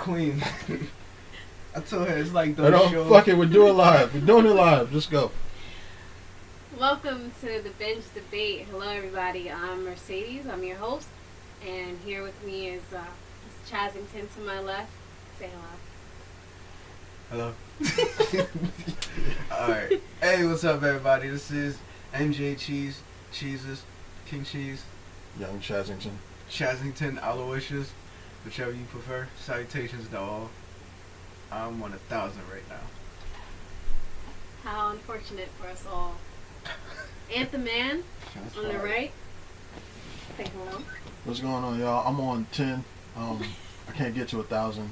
Queen. I told her it's like No, those shows. fuck it, we're doing live. We're doing it live. Just go. Welcome to the Binge Debate. Hello, everybody. I'm Mercedes. I'm your host. And here with me is Chazington to my left. Say hello. Hello. Alright. Hey, what's up, everybody? This is MJ Cheeses, King Cheese, Young Chazington. Chazington, Aloysius, whichever you prefer. Salutations to all. I'm 1,000 right now. How unfortunate for us all. Anthem Man Shots on the fired. right. Say hello. What's going on, y'all? I'm on 10. I can't get to 1,000.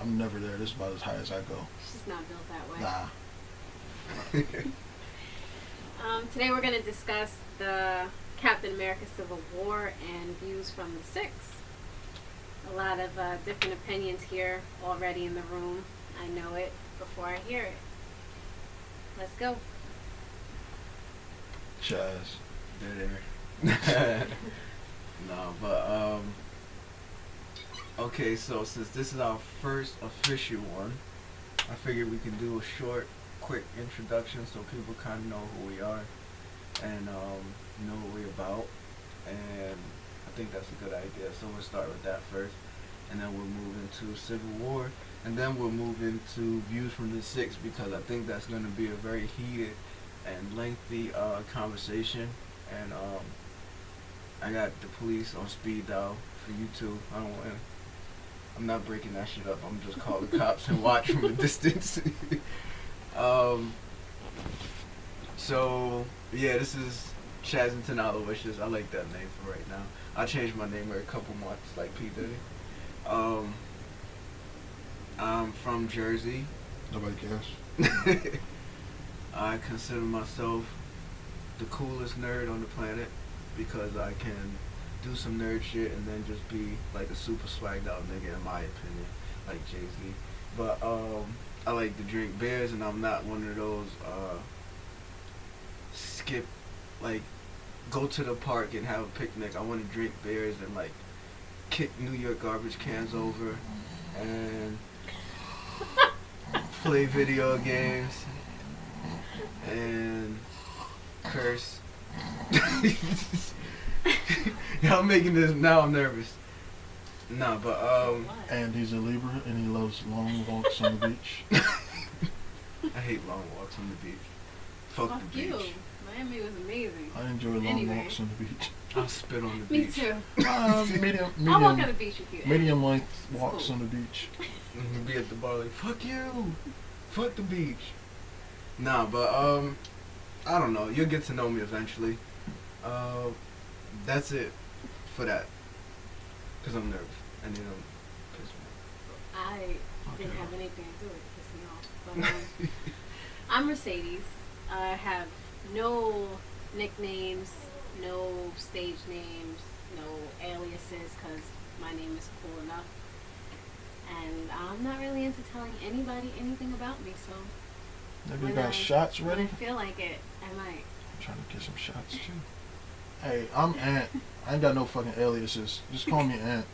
I'm never there. This is about as high as I go. She's just not built that way. Nah. Today we're going to discuss the Captain America Civil War and views from the six. A lot of different opinions here already in the room. I know it before I hear it. Let's go. Chaz. There. No, but okay, so since this is our first official one, I figured we could do a short, quick introduction so people kind of know who we are and know what we're about. And I think that's a good idea. So we'll start with that first, and then we'll move into Civil War, and then we'll move into views from the six, because I think that's going to be a very heated and lengthy conversation. And I got the police on speed dial for you two. I'm not breaking that shit up. I'm just call the cops and watch from a distance. So yeah, this is Chazington Aloysius. I like that name for right now. I changed my name every couple months, like P Diddy. I'm from Jersey. Nobody cares. I consider myself the coolest nerd on the planet because I can do some nerd shit and then just be like a super swagged out nigga, in my opinion, like Jay-Z. But I like to drink beers, and I'm not one of those go to the park and have a picnic. I want to drink beers and like kick New York garbage cans over and play video games and curse. Yeah, I'm making this now. I'm nervous. Nah, but And he's a Libra, and he loves long walks on the beach. I hate long walks on the beach. Fuck the you. beach. Miami was amazing. I enjoy long Anyway. walks on the beach. I'll spit on the Me beach. too. Medium, I'll walk on the beach with you. medium length It's walks cool. on the beach. And be at the bar like, fuck you. Fuck the beach. Nah, but I don't know. You'll get to know me eventually. That's it for that. Cause I'm nervous and you don't piss me I didn't have anything to do with it pissing me off. But I'm Mercedes. I have no nicknames, no stage names, no aliases, because my name is cool enough. And I'm not really into telling anybody anything about me, so Maybe you got shots when ready? I feel like it, I might. I'm trying to get some shots too. Hey, I'm Ant. I ain't got no fucking aliases. Just call me Ant.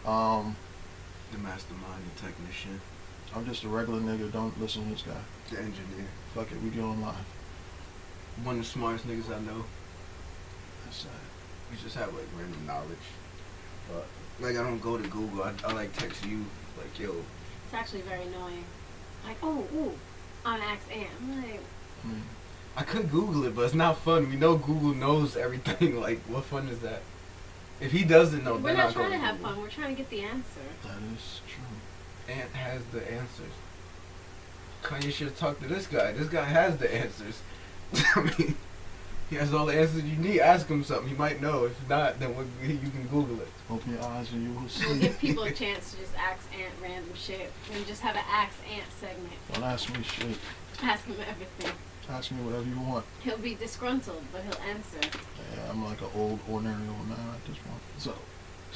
The mastermind, the technician, I'm just a regular nigga. Don't listen to this guy. the engineer. Fuck it, we going live. One of the smartest niggas I know. That's sad. We just have like random knowledge. But like I don't go to Google. I like text you like, yo. It's actually very annoying. Like, ooh, I'm an axe ant. I'm like, I could Google it, but it's not fun. We know Google knows everything. Like, what fun is that? If he doesn't know, we're then not I'll go trying to to have Google. fun. We're trying to get the answer. That is true. Ant has the answers. Kanye should have talked to this guy. This guy has the answers. I mean, he has all the answers you need. Ask him something. He might know. If not, then you can Google it. Open your eyes and you will We'll see. give people a chance to just ask Ant random shit. And just have an ask Ant segment. Don't ask me shit. Ask him everything. Ask me whatever you want. He'll be disgruntled, but he'll answer. Yeah, I'm like an ordinary old man at this point. So,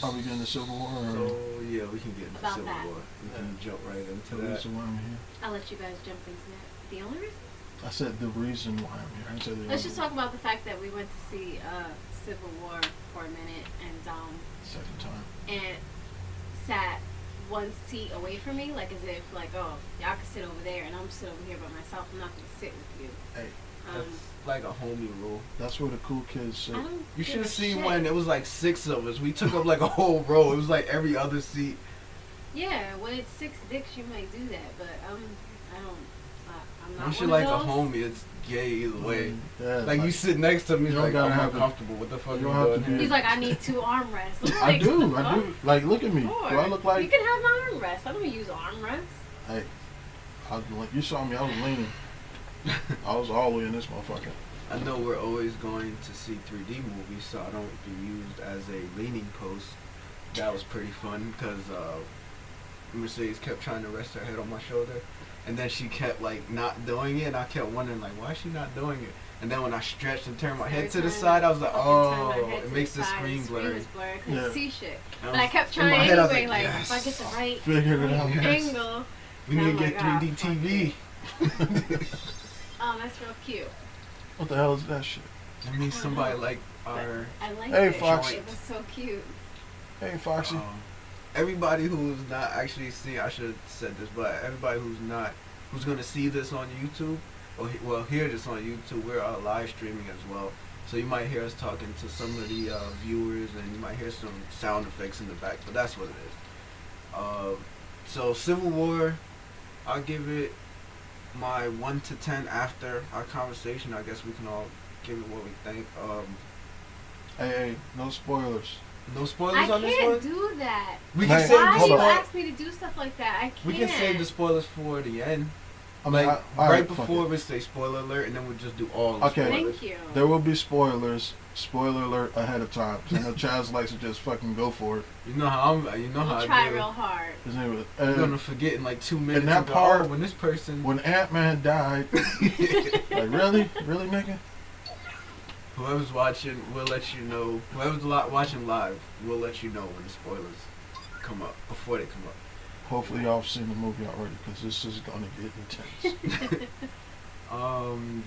are we getting the Civil War? Or So, yeah, we can get into About Civil that. War. We can jump right into the that. reason why I'm here? I'll let you guys jump into that. The only reason? I said the reason why I'm here. I said the Let's other just talk about the fact that we went to see Civil War for a minute, and second time. Ant sat one seat away from me, like as if like, oh, y'all can sit over there and I'm sitting over here by myself. I'm not gonna sit with you. Hey, That's like a homie rule. that's where the cool kids sit. I don't You give should a have seen shit. when it was like 6 of us. We took up like a whole row. It was like every other seat. Yeah, when it's 6 dicks, you might do that, but I'm not You should one like of a those. homie. It's gay either way. Yeah, Like you sit next to me, You it's don't like gotta I'm have a- uncomfortable. What the fuck you you don't have doing to here? be- He's like, I need 2 armrests. I'm I like, do. what the I fuck? do. Like, look at me. Sure. Do I look You like? can have my armrest. I don't use armrests. Hey, like you saw me. I was leaning. I was all the way in this motherfucker. I know we're always going to see 3D movies, so I don't be used as a leaning post. That was pretty fun because Mercedes kept trying to rest her head on my shoulder, and then she kept like not doing it, and I kept wondering like, why is she not doing it? And then when I stretched and turned my head to the side, I was like, oh, it makes the screen blurry. I couldn't Yeah. see shit. And But I kept in my trying head, I was anyway, like, yes. if I get the right Figured it out. Yes. angle. We And need to I'm get like, 3D fuck TV. Oh, that's real cute. What the hell is that shit? I mean, somebody like But our. I like Hey, it. Fox. It was so cute. Hey, Foxy. Everybody who's not actually seeing, I should have said this, but everybody who's gonna see this on YouTube, or hear this on YouTube, we're live streaming as well. So you might hear us talking to some of the viewers, and you might hear some sound effects in the back, but that's what it is. So Civil War, I'll give it my 1 to 10 after our conversation. I guess we can all give it what we think. Hey, no spoilers. No spoilers I on this can't one. do that. We Man, can save Why the hold you on. spoilers. ask me to do stuff like that? I can't. We can save the spoilers for the end. I mean, Like all right fuck before it. we say spoiler alert, and then we'll just do all the Okay. spoilers. Thank you. There will be spoilers. Spoiler alert ahead of time. 'Cause I know Chaz likes to just fucking go for it. You know how you know how We'll I try do. real hard. His name was. You're gonna forget in like 2 minutes. that and go, part- oh, when this person, When Ant-Man died, like really, nigga. whoever's watching, we'll let you know. Whoever's watching live, we'll let you know when the spoilers come up before they come up. Hopefully y'all have seen the movie already, because this is gonna get intense.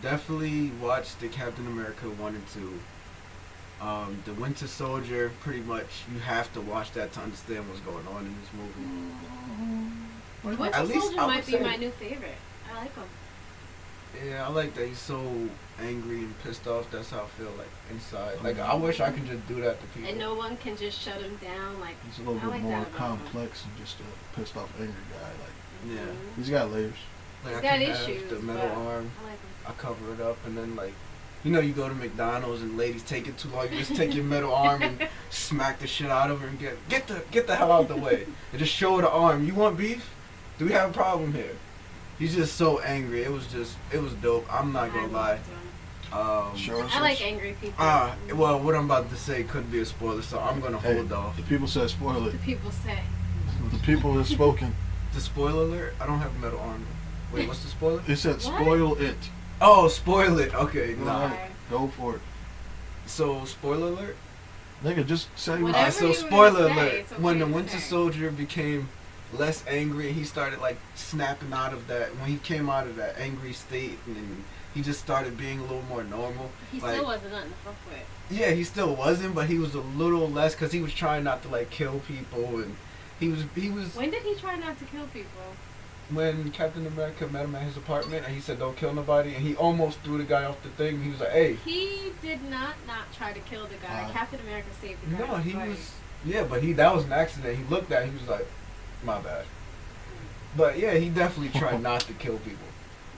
Definitely watch the Captain America 1 and 2. The Winter Soldier, pretty much you have to watch that to understand what's going on in this movie. Winter At least Soldier I might would be say- my new favorite. I like him. Yeah, I like that he's so angry and pissed off. That's how I feel like inside. Like I wish I could just do that to people. And no one can just shut him down. Like, He's a little I bit like more that about him. complex than just a pissed off angry guy. Like Yeah. he's got layers. Like He's I got can have issues, the metal but arm. I like him. I cover it up, and then like, you know, you go to McDonald's and ladies take it too long. You just take your metal arm and smack the shit out of her and get the hell out the way. And just show her the arm. You want beef? Do we have a problem here? He's just so angry. It was dope. I'm not gonna I lie. loved him. Sure. I like angry people. Well, what I'm about to say could be a spoiler, so I'm gonna Hey, hold off. the people said spoil The it. people say. The people have spoken. The spoiler alert. I don't have a metal arm. Wait, what's the spoiler? It said What? spoil it. Oh, spoil it. Okay, Go nah. ahead. Go for it. So spoiler alert. Nigga, just say what Whatever Alright, so you spoiler wanna say, alert. it's okay When the to Winter say. Soldier became less angry, he started like snapping out of that. When he came out of that angry state, and he just started being a little more normal. He Like, still wasn't nothing to fuck with. yeah, he still wasn't, but he was a little less because he was trying not to like kill people, and he was When did he try not to kill people? when Captain America met him at his apartment, and he said don't kill nobody, and he almost threw the guy off the thing. He was like, hey. He did not try to kill the guy. Captain America saved the guy. No, he twice. was. Yeah, but that was an accident. He looked at it, he was like, my bad. But yeah, he definitely tried not to kill people.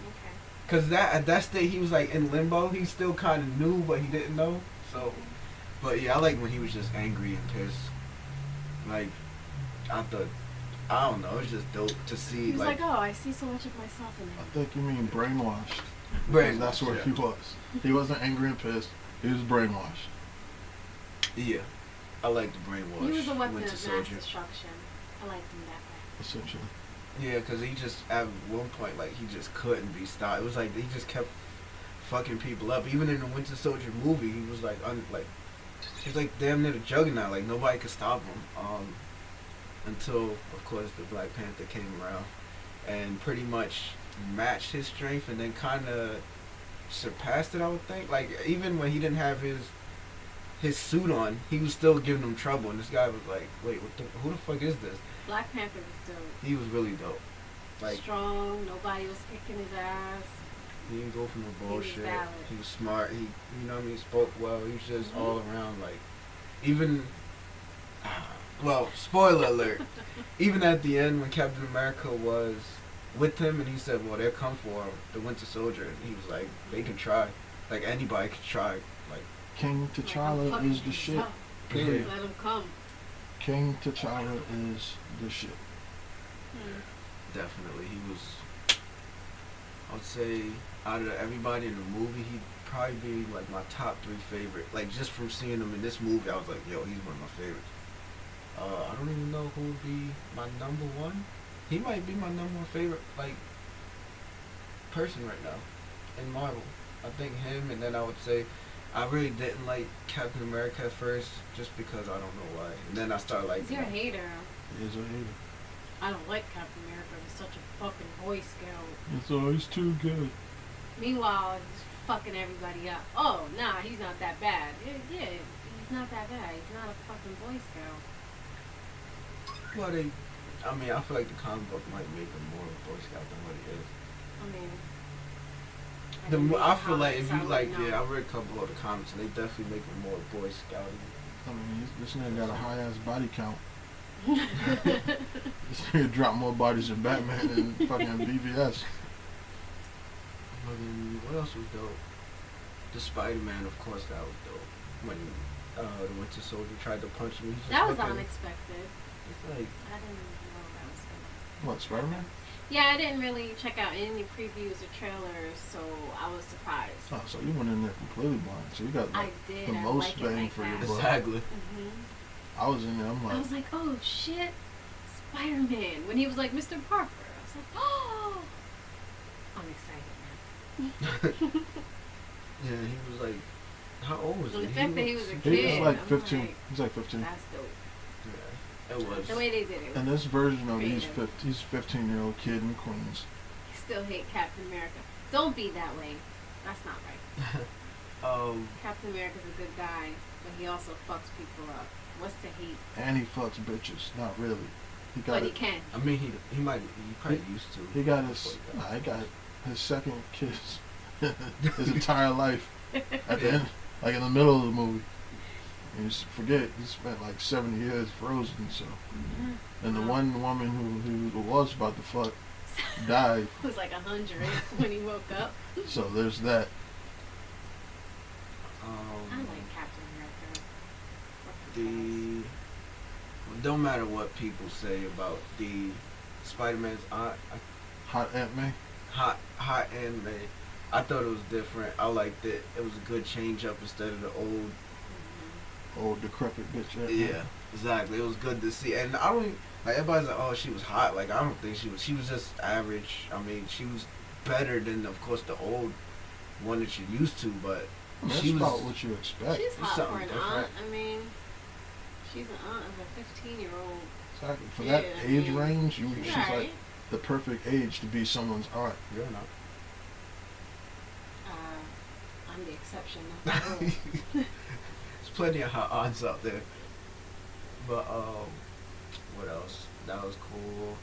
Okay. Cause at that state he was like in limbo. He still kind of knew, but he didn't know. So, but yeah, I like when he was just angry and pissed. Like, I don't know. It was just dope to see. He was like, oh, I see so much of myself in I him. think you mean brainwashed. brainwashed, That's where yeah. he was. He wasn't angry and pissed. He was brainwashed. Yeah, I like the brainwash. He was a weapon Winter of mass Soldier. destruction. I liked him that way. Essentially. Yeah, cause he just at one point like he just couldn't be stopped. It was like he just kept fucking people up. Even in the Winter Soldier movie, he was like he was like damn near the juggernaut. Like nobody could stop him. Until of course the Black Panther came around and pretty much matched his strength and then kind of surpassed it. I would think. Like even when he didn't have his his suit on, he was still giving them trouble, and this guy was like, "Wait, who the fuck is this?" Black Panther was dope. He was really dope. Like, Strong. Nobody was kicking his ass. he didn't go for no bullshit. valid. He was smart. He, you know what I mean, spoke well. He was just Mhm. all around, like, even. Well, spoiler alert. Even at the end, when Captain America was with him, and he said, "Well, they'll come for the Winter Soldier," and he was like, "They can try. Like anybody can try. Like, King Like, I'm T'Challa fucking is the shit. up. period." Let him come. King T'Challa is the shit. Definitely, he was. I would say out of everybody in the movie, he'd probably be like my top 3 favorite. Like just from seeing him in this movie, I was like, "Yo, he's one of my favorites." I don't even know who would be my number 1. He might be my number 1 favorite, like, person right now in Marvel. I think him, and then I would say I really didn't like Captain America at first, just because I don't know why. And then I started liking You're a him. hater. He is a hater. I don't like Captain America. He's such a fucking Boy Scout. It's always too good. Meanwhile, he's fucking everybody up. Oh, nah, he's not that bad. Yeah, he's not that bad. He's not a fucking Boy Scout. Well, I mean, I feel like the comic book might make him more of a Boy Scout than what he is. I mean, I feel like if you I like, wouldn't yeah, I know. read a couple of the comics, and they definitely make him more Boy Scouty. I mean, this nigga got a high ass body count. This nigga dropped more bodies than Batman and fucking BVS. But then, what else was dope? The Spider-Man, of course, that was dope. When the Winter Soldier tried to punch him, he just That was looked at him. unexpected. It's like, I didn't know that was gonna. What, Spider-Man? Yeah, I didn't really check out any previews or trailers, so I was surprised. Oh, so you went in there completely blind. So you got I like did. the I most like it bang like for that. your buck. exactly. Hmm I was in there, I'm I like, was like, oh shit, Spider-Man. When he was like Mr. Parker, I was like, oh, I'm excited now. Yeah, he was like, how old was Well, he? the fact that he was a he's kid, like I'm 15. like, He's like 15. that's dope. Yeah, it was. The way they did it. And this version of he's Creative. he's 15-year-old kid in Queens. I still hate Captain America. Don't be that way. That's not right. Captain America's a good guy, but he also fucks people up. What's the hate? And he fucks bitches. Not really. He got But he it. can. I mean, he probably used to. He got his. He got his second kiss his entire life at the end, like in the middle of the movie. And you forget he spent like 70 years frozen. So, and the one woman who was about to fuck died. It was like 100 when he woke up. So there's that. I like Captain America. Fuck The don't matter what people say about the Spider-Man's Hot Aunt May. hot anime. I thought it was different. I liked it. It was a good change up instead of the old. Old decrepit bitch. Aunt May. Yeah, exactly. It was good to see. And I don't like everybody's like, oh, she was hot. Like I don't think she was. She was just average. I mean, she was better than, of course, the old one that you're used to. But I mean, that's she was. about what you expect. She's hot for something an different. aunt. I mean, she's an aunt of a 15-year-old. Exactly. For Yeah, that I age mean, range, She's she's alright. like the perfect age to be someone's aunt. You're not. I'm the exception, not the rule. There's plenty of hot aunts out there. But what else? That was cool.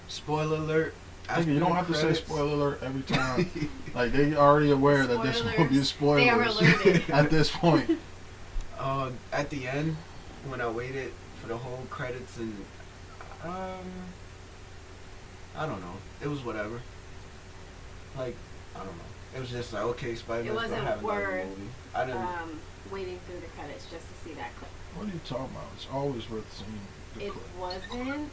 Spoiler alert. Nigga, you after don't the have to say credits- spoiler alert every time. Like they already aware that this will be spoilers They are alerted. at this point. At the end, when I waited for the whole credits and I don't know. It was whatever. Like I don't know. It was just like, okay, Spider-Man's gonna wasn't have another worth, movie. I didn't. Waiting through the credits just to see that clip. What are you talking about? It's always worth seeing the It clip. wasn't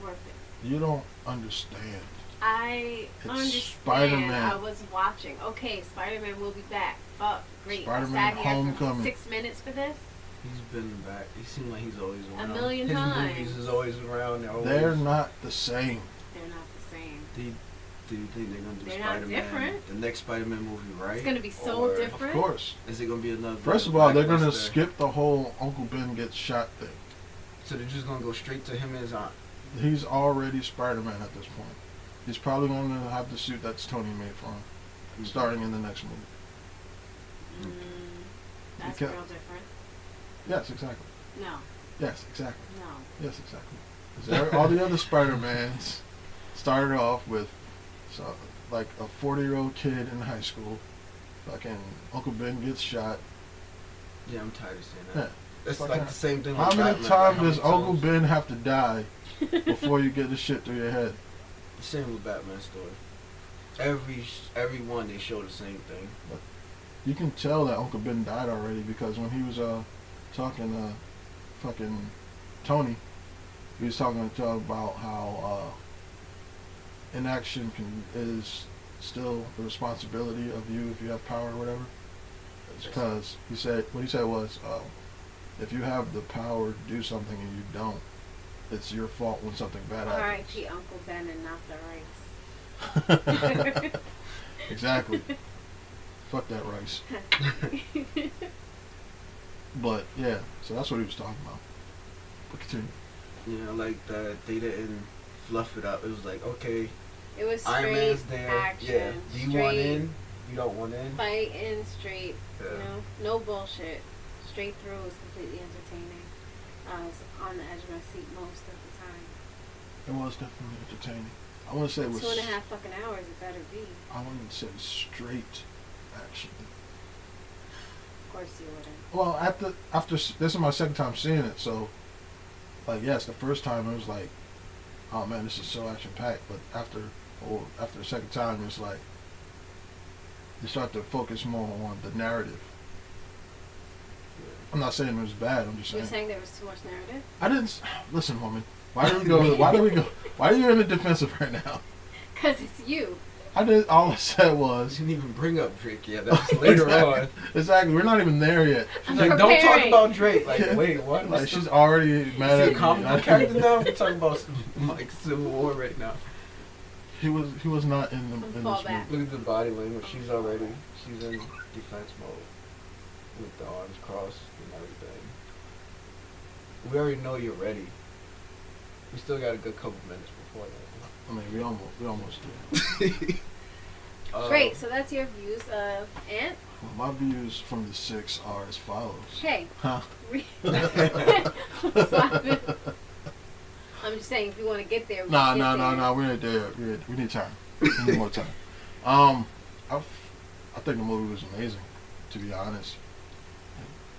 worth it. You don't understand. I It's understand. Spider-Man. I was watching. Okay, Spider-Man will be back. Fuck, great. Spider-Man I sat here Homecoming. for 6 minutes for this. He's been back. He seemed like he's always A around. million His times. movies is always around. They're not the same. They're not the same. Do you think they're gonna do They're not Spider-Man? different. The next Spider-Man movie, right? It's gonna be so Or different. Of course. Is it gonna be another? First of all, they're gonna blockbuster? skip the whole Uncle Ben gets shot thing. So they're just gonna go straight to him and his aunt. He's already Spider-Man at this point. He's probably going to have the suit that's Tony made for him, starting in the next movie. That's Because- real different. Yes, exactly. No. Yes, exactly. No. Yes, exactly. 'Cause all the other Spider-Mans started off with like a 40-year-old kid in high school. Fucking Uncle Ben gets shot. Yeah, I'm tired of saying Yeah. that. It's Fucking- like the same thing. How with many Batman, times how does many Uncle times- Ben have to die before you get the shit through your head? Same with Batman story. Every one they show the same thing. You can tell that Uncle Ben died already because when he was talking to fucking Tony, he was talking to Tony about how inaction is still the responsibility of you if you have power or whatever. It's because what he said was, if you have the power to do something and you don't, it's your fault when something bad happens. R.I.P. Uncle Ben and not the rice. Exactly. Fuck that rice. But yeah, so that's what he was talking about. But continue. Yeah, like that they didn't fluff it up. It was like, okay, It was Iron straight Man's there. action. Yeah. Do you straight want in? You don't want in? fighting, straight. Yeah. You know, no bullshit. Straight through was completely entertaining. I was on the edge of my seat most of the time. It was definitely entertaining. I want to say it was 2.5 fucking hours. It better be. I wouldn't say straight action. Of course you wouldn't. Well, after this is my second time seeing it, so like yes, the first time it was like, oh man, this is so action packed. But after the second time, it's like you start to focus more on the narrative. I'm not saying it was bad. I'm just You're saying. saying there was too much narrative? I didn't listen, woman. Why do we go? Why are you in the defensive right now? Because it's you. I did. All I said I was didn't even bring up Drake yet. That's later on. exactly. We're not even there yet. She's like, don't talk Preparing. about Drake. Like, Yeah. wait, what? Like What's she's the- already mad Is he at a comic book me. character now? We're talking about like Civil War right now. He was not in the Fall this back. movie. Look at the body language. She's in defense mode with the arms crossed and everything. We already know you're ready. We still got a good couple minutes before that. I mean, we almost did. Great. So that's your views of Ant. Well, my views from the 6 are as follows. Hey. Huh? Stop it. I'm just saying, if you want to get there, we Nah, can get there. nah. We're not there. We need time. We need more time. I think the movie was amazing, to be honest.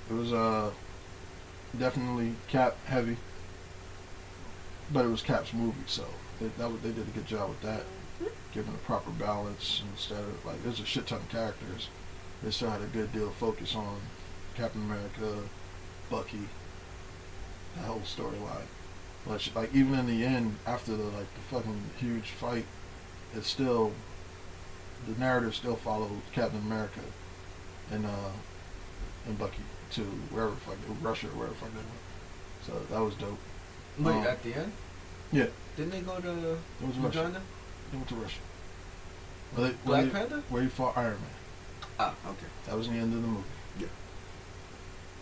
It was definitely Cap heavy, but it was Cap's movie, so they did a good job with that, giving a proper balance instead of like there's a shit ton of characters. They still had a good deal of focus on Captain America, Bucky, the whole storyline. But like even in the end, after the fucking huge fight, it's still the narrative still followed Captain America and Bucky to wherever fuck Russia or wherever fuck they went. So that was dope. Wait, at the end? Yeah, Didn't they go to it was Russia. Uganda? They went to Russia. Black Panther? Where he fought Iron Man. Ah, okay. That was the end of the movie. Yeah.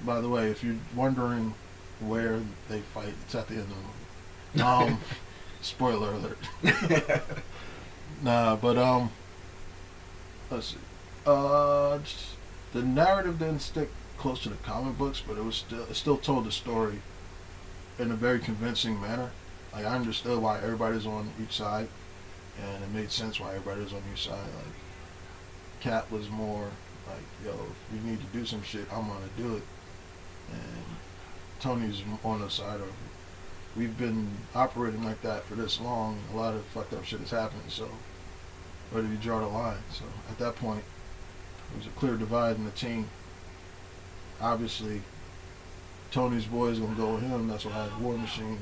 By the way, if you're wondering where they fight, it's at the end of the movie. Spoiler alert. Nah, but let's see. The narrative didn't stick close to the comic books, but it still told the story in a very convincing manner. Like I understood why everybody's on each side, and it made sense why everybody was on each side. Like Cap was more like, yo, if we need to do some shit, I'm gonna do it, and Tony's on the side of, we've been operating like that for this long. A lot of fucked up shit has happened. So where do you draw the line? So at that point, there was a clear divide in the team. Obviously, Tony's boys gonna go with him. That's why War Machine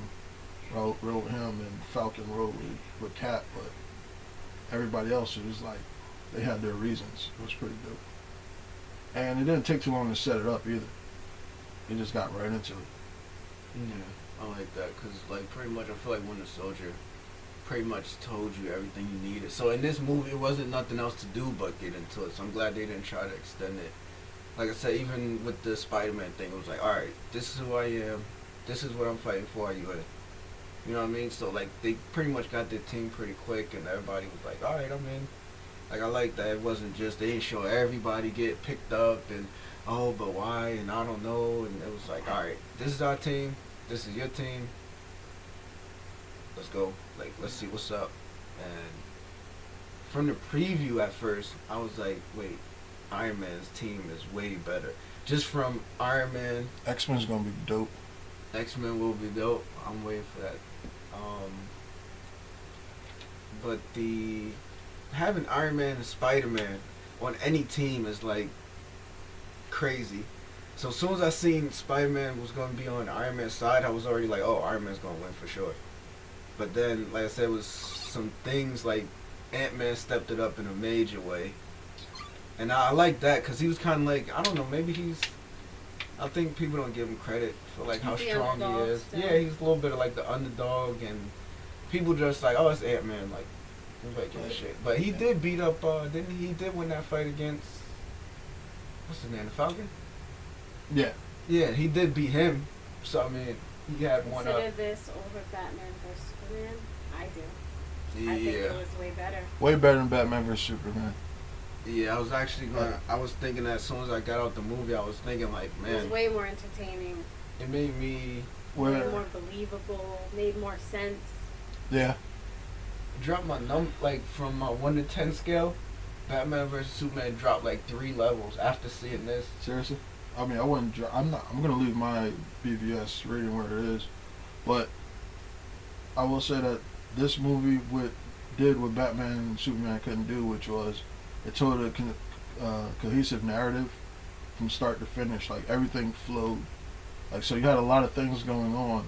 rode with him and Falcon rode with Cap. But everybody else was like, they had their reasons. It was pretty dope. And it didn't take too long to set it up either. They just got right into it. Yeah, I like that because, like, pretty much I feel like Winter Soldier pretty much told you everything you needed. So in this movie, it wasn't nothing else to do but get into it. So I'm glad they didn't try to extend it. Like I said, even with the Spider-Man thing, it was like, all right, this is who I am. This is what I'm fighting for. Are you in? You know what I mean? So, like, they pretty much got their team pretty quick, and everybody was like, all right, I'm in. Like, I like that. It wasn't just, they didn't show everybody get picked up, and oh, but why? And I don't know. And it was like, all right, this is our team. This is your team. Let's go. Like, let's see what's up. And from the preview at first, I was like, wait, Iron Man's team is way better. Just from Iron Man, X-Men's gonna be dope. X-Men will be dope. I'm waiting for that. But the having Iron Man and Spider-Man on any team is like crazy. So as soon as I seen Spider-Man was going to be on Iron Man's side, I was already like, oh, Iron Man's going to win for sure. But then, like I said, it was some things like Ant-Man stepped it up in a major way. And I like that because he was kind of like, I don't know, maybe I think people don't give him credit for like how He's the strong he underdog is. still. Yeah, he's a little bit of like the underdog, and people just like, oh, it's Ant-Man, like, nobody gives a shit. But he did beat up, didn't he? He did win that fight against, what's his name, the Falcon? Yeah. Yeah, he did beat him. So, I mean, he had one up. Consider this over Batman vs Superman? I do. I think it Yeah. was way better. Way better than Batman vs Superman. Yeah, I was actually I was thinking that as soon as I got out the movie, I was thinking like, It was man, way more entertaining, it made me way Where more believable, made more sense. yeah. drop my like from my 1 to 10 scale. Batman vs Superman dropped like 3 levels after seeing this. Seriously? I mean, I wouldn't. I'm gonna leave my BVS rating where it is, but I will say that this movie did what Batman and Superman couldn't do, which was it told a cohesive narrative from start to finish. Like everything flowed. Like so, you had a lot of things going on,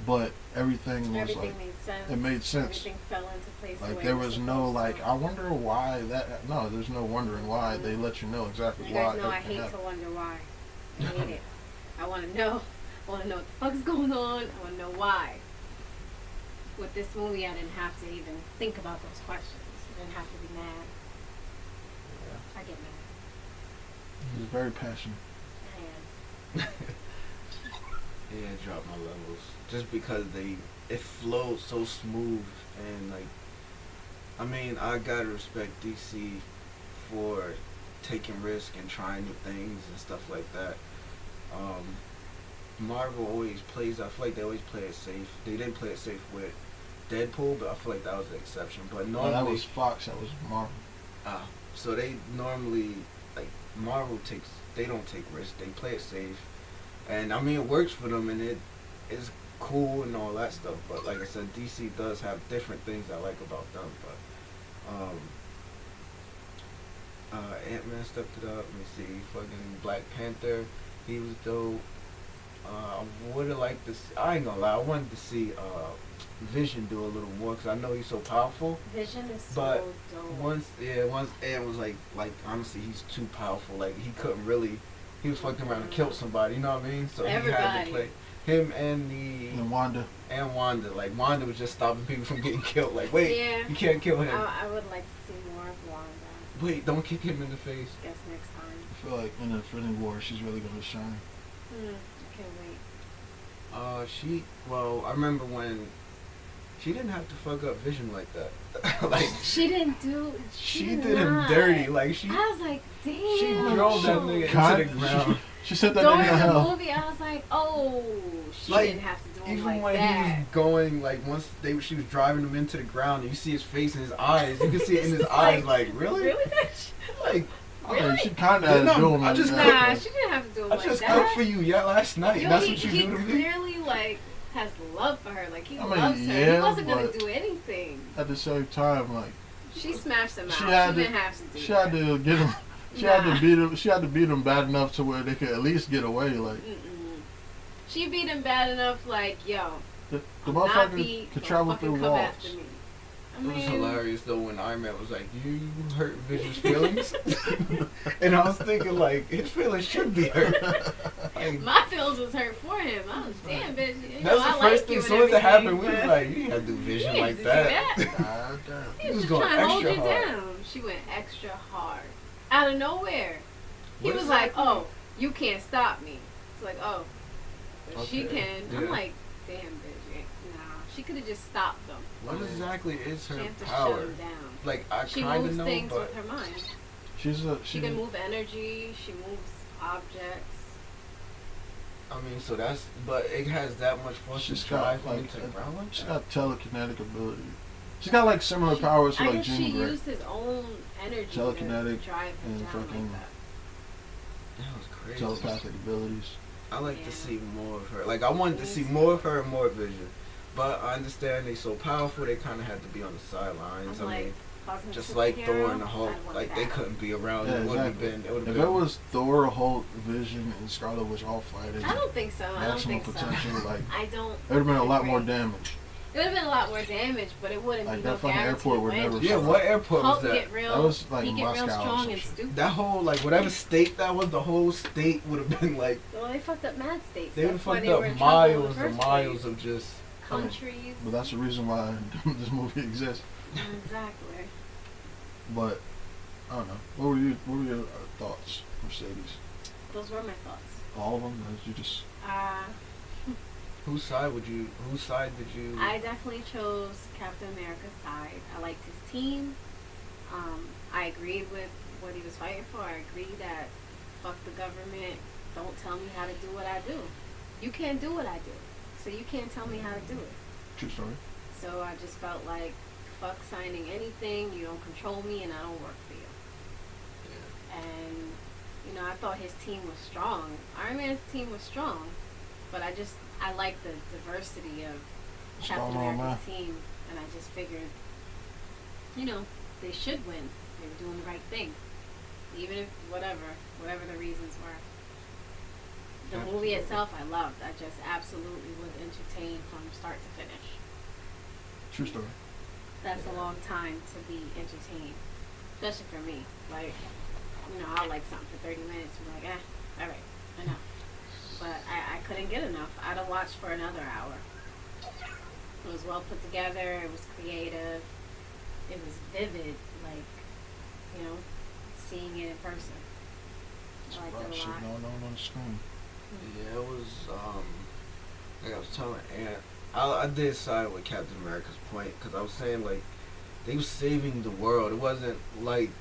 but everything was Everything like made sense. it made sense. Everything fell into place. the Like way there it was no supposed like to. I wonder why that. No, there's no wondering why. They let you know exactly You why. guys know I everything hate happened. to wonder why. I hate it. I want to know. I want to know what the fuck's going on. I want to know why. With this movie, I didn't have to even think about those questions. I didn't have to be mad. I get mad. He was very passionate. I am. Yeah, drop my levels just because it flowed so smooth, and like, I mean, I gotta respect DC for taking risk and trying new things and stuff like that. Marvel always plays, I feel like they always play it safe. They didn't play it safe with Deadpool, but I feel like that was the exception. But No, normally, that was Fox. That was Marvel. so they normally, like, Marvel they don't take risks. They play it safe. And I mean, it works for them, and it is cool and all that stuff. But like I said, DC does have different things I like about them. But Ant-Man stepped it up. Let me see, fucking Black Panther, he was dope. I would have liked to see, I ain't gonna lie, I wanted to see Vision do a little more because I know he's so powerful. Vision is so But dope. once Ant was like honestly, he's too powerful. Like he couldn't really. He was fucking around and killed somebody. You know what I mean? So he had to Everybody. play him and Wanda. Wanda. Like Wanda was just stopping people from getting killed. Like wait, Yeah. you can't kill him. I would like to see more of Wanda. Wait, don't kick him in the face. Guess next time. I feel like in the Infinity War, she's really gonna shine. I can't wait. I remember when she didn't have to fuck up Vision like that. Like She didn't do. she did him dirty. Like she I was like, damn. she drove that nigga into the ground. She said that During nigga to the hell. movie, I was like, oh, she Like, didn't have to do him Even like when that. he was going, like once she was driving him into the ground, and you see his face and his eyes. You can see it in his It's eyes. Like really, Really, bitch? like I mean, Really? she kind of Yeah, had no, to do him I like just that. Nah, she didn't have to do him I like just that. cooked for you last night. Yo, That's he, what you he do to me. clearly like has love for her. Like he I mean, loves her. He yeah, wasn't gonna but- do anything. At the same time, like She smashed him out. She She, had to- didn't have to do she that. had to get him. She had Nah. to beat him. She had to beat him bad enough to where they could at least get away. Like Mm-mm. She beat him bad enough. Like yo, the not motherfucker beat. could don't travel fucking through come walls. after me. I It was mean, hilarious though when Iron Man was like, "You hurt Vision's feelings," and I was thinking like his feelings should be hurt. Like, my feelings was hurt for him. I was damn bitch. You that's know, the I first like thing. you As and soon as it happened, everything, we was but like, "You had to do Vision you like didn't do that." that. God damn. He was was just going trying to hold you extra hard. down. She went extra hard. Out of nowhere. He What was is like, that? oh, you can't stop me. It's like, oh, but she Okay, can. yeah. I'm like, damn, bitch. Nah, she could have just stopped them. What exactly is She her had to shut power? him down. Like I She kind of moves know, things but with her mind. She's a She can move energy. She moves objects. I mean, so that's, but it has that much force to She's drive got him like into the ground like she's that? got telekinetic ability. She's got like similar powers to I like guess Jean she Grey. used his own energy Telekinetic to drive him and down fucking- like that. That was crazy. Telepathic abilities. I like Yeah. to see more of her. Like, I wanted to see more of her and more Vision. But I understand they so powerful, they kind of had to be on the sidelines. I'm I like, mean, Cosmic just like superhero, Thor and the Hulk, I'd want like they that. couldn't be around. Yeah, It would have exactly. been. It would have If been. it was Thor, Hulk, Vision, and Scarlet Witch all fighting, I don't think so. I don't maximum think potential, so. like I don't. it would have been a lot more agree. damage. It would have been a lot more damage, but it wouldn't Like, be that no fucking guarantee airport would win. never Yeah, what airport Hulk was that? get real. That was, like, he get real Moscow or strong some and shit. stupid. That whole, like, whatever state that was, the whole state would have been like, Well, they fucked up mad states. they would have That's why fucked they were up in trouble in the miles and first miles place. of just. Countries. But that's the reason why this movie exists. Exactly. But I don't know. What were your thoughts, Mercedes? Those were my thoughts. All of them? Or did you just? Whose side did you? I definitely chose Captain America's side. I liked his team. I agreed with what he was fighting for. I agree that fuck the government. Don't tell me how to do what I do. You can't do what I do, so you can't tell me how to do it. True story. So I just felt like, fuck signing anything. You don't control me, and I don't work for you. Yeah. And you know, I thought his team was strong. Iron Man's team was strong, but I like the diversity of What's Captain going on, America's team, and I just figured, you know, they should win. They were doing the right thing, even if whatever the reasons were. The movie Absolutely. itself, I loved. I just absolutely was entertained from start to finish. True story. That's a Yeah. long time to be entertained, especially for me. Like, you know, I'll like something for 30 minutes and be like, all right, enough. But I couldn't get enough. I'd have watched for another hour. It was well put together. It was creative. It was vivid. Like, you know, seeing it in person. It's I liked about it a shit lot. going on the screen. Yeah, it was. Like I was telling Aunt, I did side with Captain America's point because I was saying like they was saving the world. It wasn't like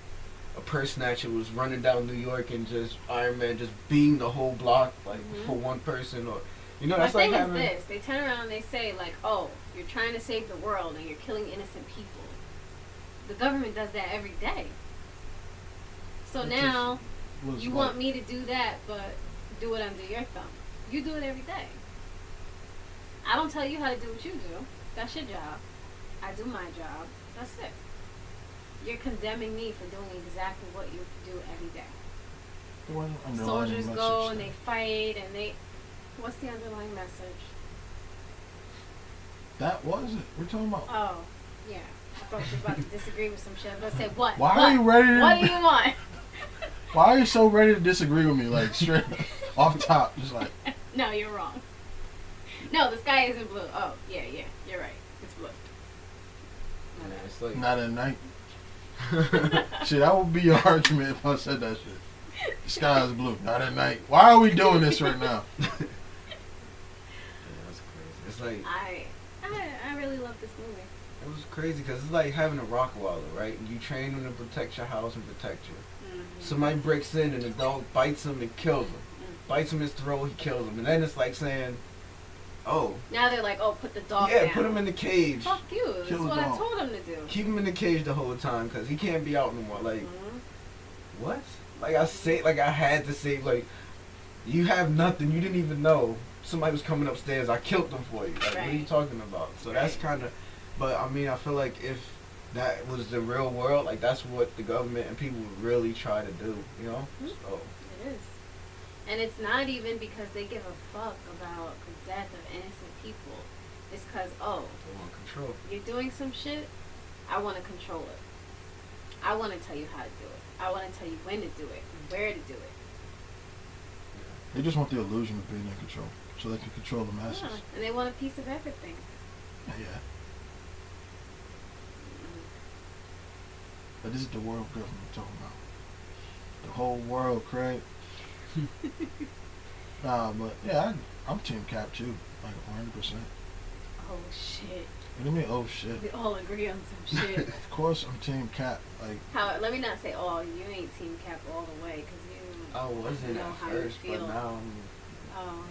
a purse snatcher was running down New York and just Iron Man just beating the whole block like Mhm. for one person, or you know My that's like thing is having. this. They turn around and they say, like, oh, you're trying to save the world and you're killing innocent people. The government does that every day. So It now just was you like- want me to do that, but do it under your thumb. You do it every day. I don't tell you how to do what you do. That's your job. I do my job. That's it. You're condemning me for doing exactly what you do every day. There wasn't an underlying Soldiers message go and there. they fight and they. What's the underlying message? That was it. We're talking about. Oh, yeah. I thought you were about to disagree with some shit. I was about to say, what? Why What? are you ready to? What do you want? Why are you so ready to disagree with me? Like straight off top, just like. No, you're wrong. No, the sky isn't blue. Oh, yeah, you're right. It's blue. My Yeah, bad. it's like Not at night. Shit, that would be your argument if I said that shit. The sky is blue, not at night. Why are we doing this right now? Yeah, that's crazy. It's like I really love this movie. it was crazy because it's like having a rock waller, right? And you train him to protect your house and protect you. Mm-hmm. Somebody breaks in and the dog bites him and kills him. Bites him in his throat, he kills him. And then it's like saying, oh, Now they're like, oh, put the dog yeah, down. put him in the cage. Fuck you. That's Kill the what I dog. told him to do. Keep him in the cage the whole time because he can't be out no more. Like, Mhm. what? Like I had to say, like, you have nothing. You didn't even know. Somebody was coming upstairs. I killed them for you. Like, what are you Right. talking about? So that's Right. kind of, but I mean, I feel like if that was the real world, like that's what the government and people would really try to do, you know? Mhm. So, It is. And it's not even because they give a fuck about the death of innocent people. It's because, oh, they want control. you're doing some shit, I want to control it. I want to tell you how to do it. I want to tell you when to do it and where to do it. They just want the illusion of being in control, so they can control the masses. Yeah. And they want a piece of everything. Yeah. Mm. But this is the world government we're talking about. The whole world, Craig. But yeah, I'm Team Cap too, like 100%. Oh, shit. What do you mean? Oh shit. We all agree on some shit. Of course, I'm Team Cap. Like How? Let me not say all. You ain't Team Cap all the way, because you I wasn't know at how you first, but feel. now Oh.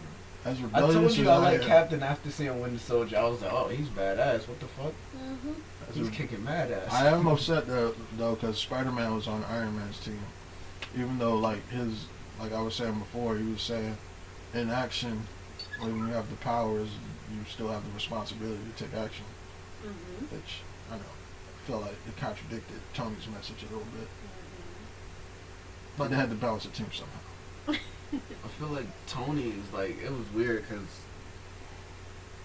As I rebellious told you as I like am, Captain after seeing Winter Soldier. I was like, oh, he's badass. What the fuck? Mhm. as He's a- kicking mad ass. I am upset though because Spider-Man was on Iron Man's team, even though like I was saying before, he was saying in action when you have the powers, you still have the responsibility to take action, Mhm. which I know felt like it contradicted Tony's message a little bit, but they had to balance the team somehow. I feel like Tony is like, it was weird because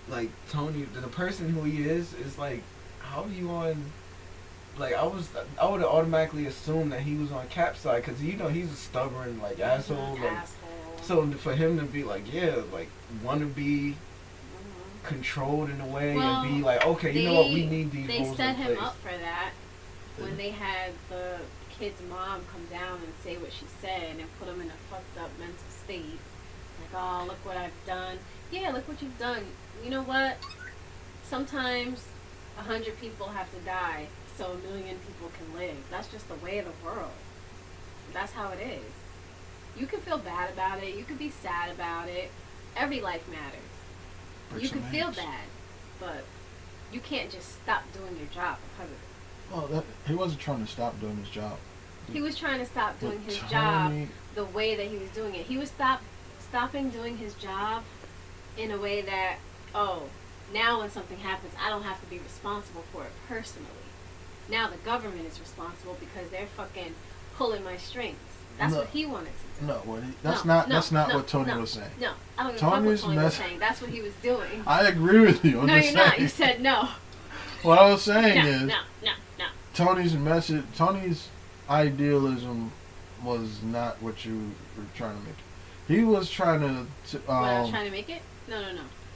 like Tony, the person who he is like, how are you on? Like I would have automatically assumed that he was on Cap's side because he's a stubborn like asshole. Like, Asshole. so for him to be like, yeah, like want to be Mhm. controlled in a way Well, and be like, okay, you know what, we need these They rules set in him place. up for that when they had the kid's mom come down and say what she said and put him in a fucked up mental state. Like, oh, look what I've done. Yeah, look what you've done. You know what? Sometimes 100 people have to die so 1,000,000 people can live. That's just the way of the world. That's how it is. You can feel bad about it. You can be sad about it. Every life matters. Break You some can feel eggs. bad, but you can't just stop doing your job because of it. Well, he wasn't trying to stop doing his job. He was trying to stop doing But his job Tony- the way that he was doing it. He was stopping doing his job in a way that, oh, now when something happens, I don't have to be responsible for it personally. Now the government is responsible because they're fucking pulling my strings. That's No. what he wanted to do. No, that's No, not no, what Tony no, was saying. No, I don't even fuck Tony's what Tony was mess- saying. That's what he was doing. I agree with you. I'm No, just you're not. saying. You said no. What I was saying No, is no. Tony's idealism was not what you were trying to make it. He was trying to What I was trying to make it? No.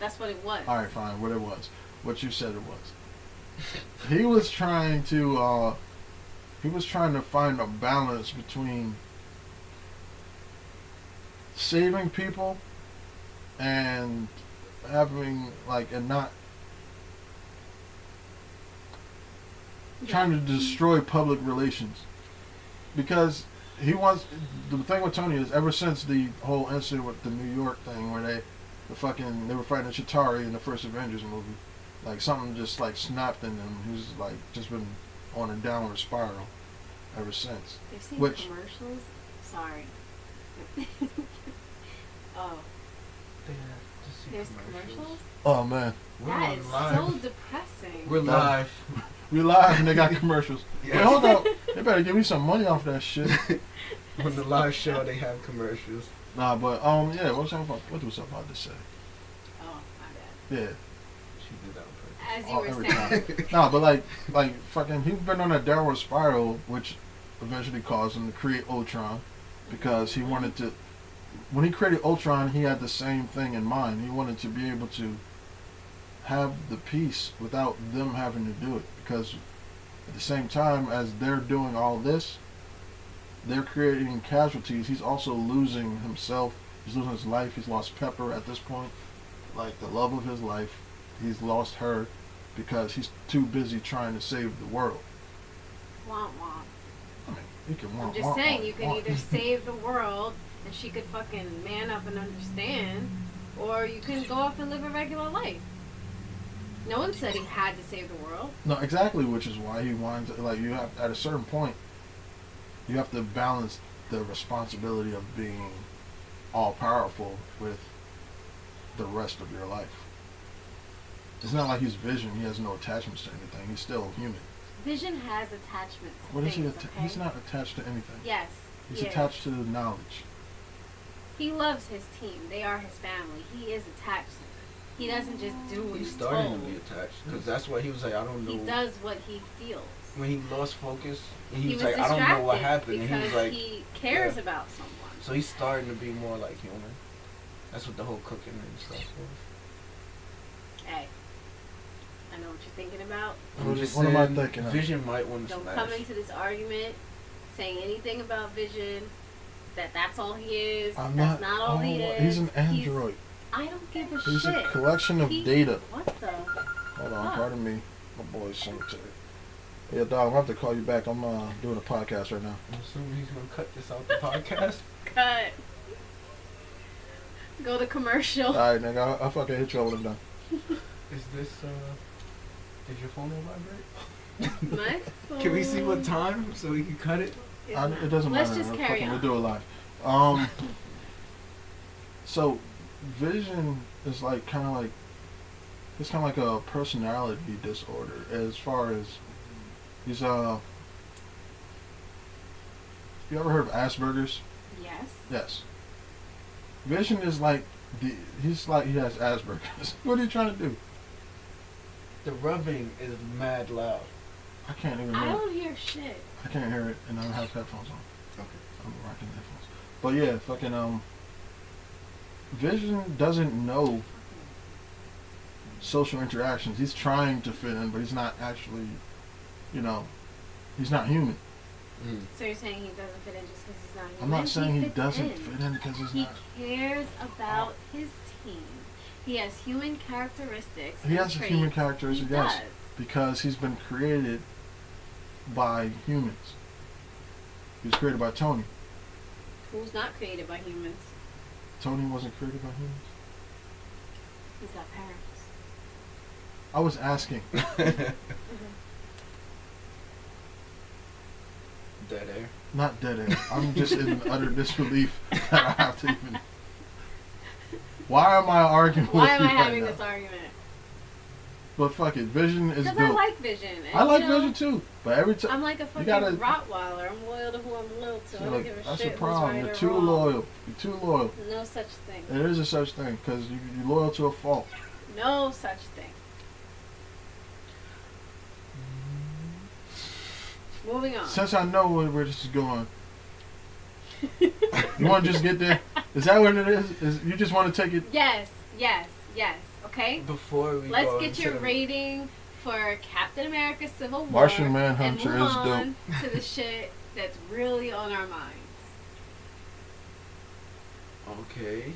That's what it was. all right, fine, what it was. What you said it was. He was trying to find a balance between saving people and having and not trying to destroy public relations, because he wants the thing with Tony is ever since the whole incident with the New York thing where they were fighting Chitauri in the first Avengers movie, like something just snapped in him. He's just been on a downward spiral ever since. You've seen Which- commercials? Sorry. Oh, there's commercials? Oh man, We're That on is live. so depressing. We're live. we live and they got commercials. Yes. Wait, hold up, they better give me some money off that shit. On the live show, they have commercials. Nah, but yeah, what was I about to say? Oh, my bad. Yeah. She did that on purpose. As you were Every saying. time. Nah, but fucking, he's been on a downward spiral, which eventually caused him to create Ultron, because he wanted to. When he created Ultron, he had the same thing in mind. He wanted to be able to have the peace without them having to do it, because at the same time as they're doing all this, they're creating casualties. He's also losing himself. He's losing his life. He's lost Pepper at this point, the love of his life. He's lost her because he's too busy trying to save the world. Womp womp. I mean, you can I'm want. just saying, you can either save the world and she could fucking man up and understand, or you can go off and live a regular life. No one said he had to save the world. No, exactly, which is why he wants you have at a certain point, you have to balance the responsibility of being all powerful with the rest of your life. It's not like he's Vision; he has no attachments to anything. He's still human. Vision has attachment to What is he? things, okay? He's not attached to anything. Yes. He's he is. attached to the knowledge. He loves his team. They are his family. He is attached to them. He doesn't just do what He's he's starting told. to be attached because that's what he was like. I don't know. He does what he feels. When he lost focus, and He he was was like, I don't know what distracted happened, and because he was like, he cares yeah. about someone. So he's starting to be more like human. That's what the whole cooking and stuff was. Hey, I know what you're thinking about. I'm just What am I saying, thinking of? Vision might want to Don't smash. come into this argument saying anything about Vision. That's all he is. I'm That's not all he is. He's an android. I don't give a He's shit. a collection of He- data. What the? Hold on, Fuck. pardon me. My boy's cemetery. Yeah, dog, I'm gonna have to call you back. I'm doing a podcast right now. I'm assuming he's gonna cut this out the podcast. Cut. Go to commercial. All right, nigga. I'll fucking hit you when I'm done. Is this is your phone on vibrate? My phone. Can we see what time so we can cut it? is It doesn't Let's matter. just carry on. We'll do it live. So, Vision is like kind of like it's kind of like a personality disorder as far as he's you ever heard of Asperger's? Yes. Yes. Vision is like he's like he has Asperger's. What are you trying to do? The rubbing is mad loud. I can't even I hear it. don't hear shit. I can't hear it, and I don't have headphones on. Okay. I'm rocking headphones. But yeah, fucking Vision doesn't know social interactions. He's trying to fit in, but he's not actually, he's not human. So you're saying he doesn't fit in just because he's not human? I'm not saying he fits doesn't in. fit in because he's He not. cares about his team. He has human characteristics. He and has traits. human characteristics, He yes, does. because he's been created by humans. He was created by Tony. Who's not created by humans? Tony wasn't created by humans. He's got parents. I was asking. Dead air. Not dead air. I'm just in utter disbelief that I have to even. Why am I arguing with you Why am I right having now? this argument? But fuck it, Vision is Because built. I like Vision. And, I like you know, Vision too, but every time I'm like a fucking gotta- Rottweiler. I'm loyal to who I'm loyal to. I don't give a that's shit the problem. who's You're right too or wrong. loyal. You're too loyal. No such thing. There is a such thing because you're loyal to a fault. No such thing. Moving on. Since I know where this is going, you want to just get there? Is that what it is? Is you just want to take it? Yes. Okay? Before we Let's go get into your the- rating for Captain America Civil War. Martian Manhunter and move is dope. on to the shit that's really on our minds. Okay.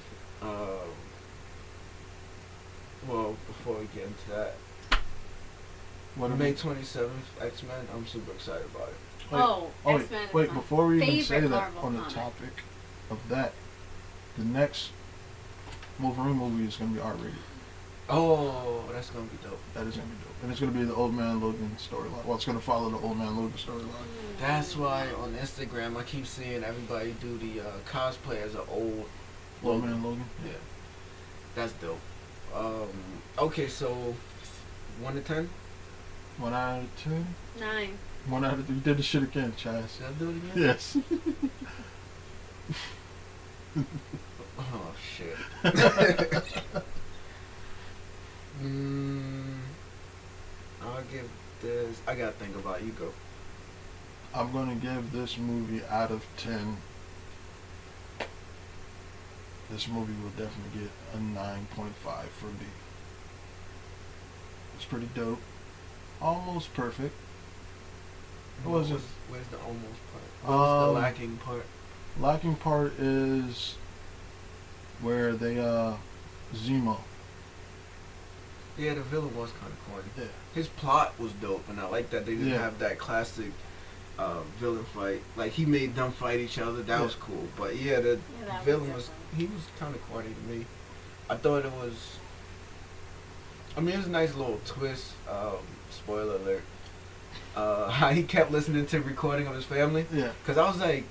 Well, before we get into that, What are May we- 27th, X-Men. I'm super excited about it. Wait, X-Men is wait, my before we even say favorite that, Marvel on the comic. topic of that, the next Wolverine movie is going to be R-rated. Oh, that's gonna be dope. That is going to be dope. And it's going to be the Old Man Logan storyline. Well, it's going to follow the Old Man Logan storyline. That's why on Instagram I keep seeing everybody do the cosplay as an old Old Man Logan? Yeah, that's dope. Okay, so 1 to 10. 1 out of 10? 9. 1 out of 10. You did the shit again, Chaz. Should I do it again? Yes. Oh shit. I'll give this. I gotta think about it. You go. I'm going to give this movie out of 10. This movie will definitely get a 9.5 from me. It's pretty dope. Almost perfect. What was it? Where's the almost part? What's the lacking part? Lacking part is where they Zemo. Yeah, the villain was kind of corny. Yeah. His plot was dope, and I like that they didn't Yeah. have that classic villain fight. Like he made them fight each other. That Yeah. was cool. But yeah, the that was villain was different. he was kind of corny to me. I thought it was. I mean, it was a nice little twist. Spoiler alert. How he kept listening to the recording of his family. Yeah. Cause I was like,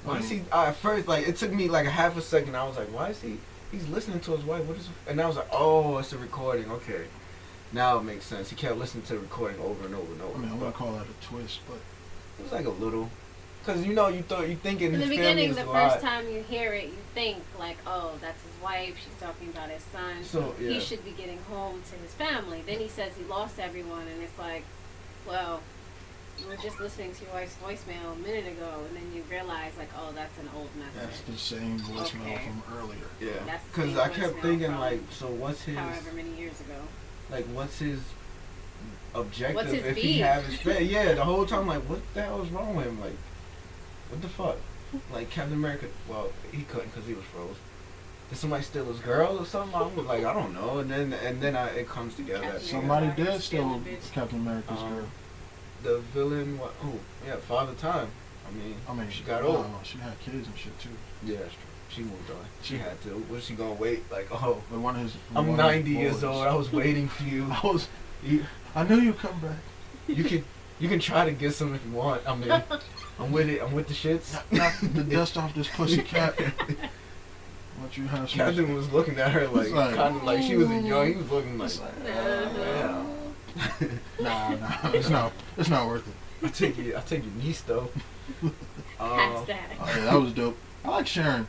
why is he? At first, like it took me like a half a second. I was like, why is he? He's listening to his wife. What is? And I was like, oh, it's a recording. Okay, now it makes sense. He kept listening to the recording over and over and over. I mean, I But wouldn't call that a twist, but it was like a little. Cause you thinking In his the family beginning, is the alive. first time you hear it, you think like, oh, that's his wife. She's talking about his son. So yeah. He should be getting home to his family. Then he says he lost everyone, and it's like, well, you were just listening to your wife's voicemail a minute ago, and then you realize like, oh, that's an old that's message. the same voicemail Okay. from earlier. Yeah. That's the Cause same I kept voicemail thinking from like, so what's his? However many years ago. Like, what's his objective What's his if beef? he have his family? Yeah, the whole time like, what the hell is wrong with him? Like, what the fuck? Like Captain America, well, he couldn't because he was froze. Did somebody steal his girl or something? I was like, I don't know. And then it comes together. Captain Somebody America did steal stealing bitches. Captain America's girl. The villain, what? Oh, yeah, Father Time. I mean, she got old. No, she had kids and shit too. Yeah, that's true. She moved on. She had to. Was she gonna wait? Like, oh, But one of his. I'm 90 years old. I was waiting for you. I knew you'd come back. You can try to get some if you want. I mean, I'm with it. I'm with the shits. Knock the dust off this pussy cat. What you have? Captain was looking at her like kind of like she was a young. He was looking like, yeah. Nah, it's not worth it. I take your niece though. Hashtag. Oh yeah, that was dope. I like Sharon.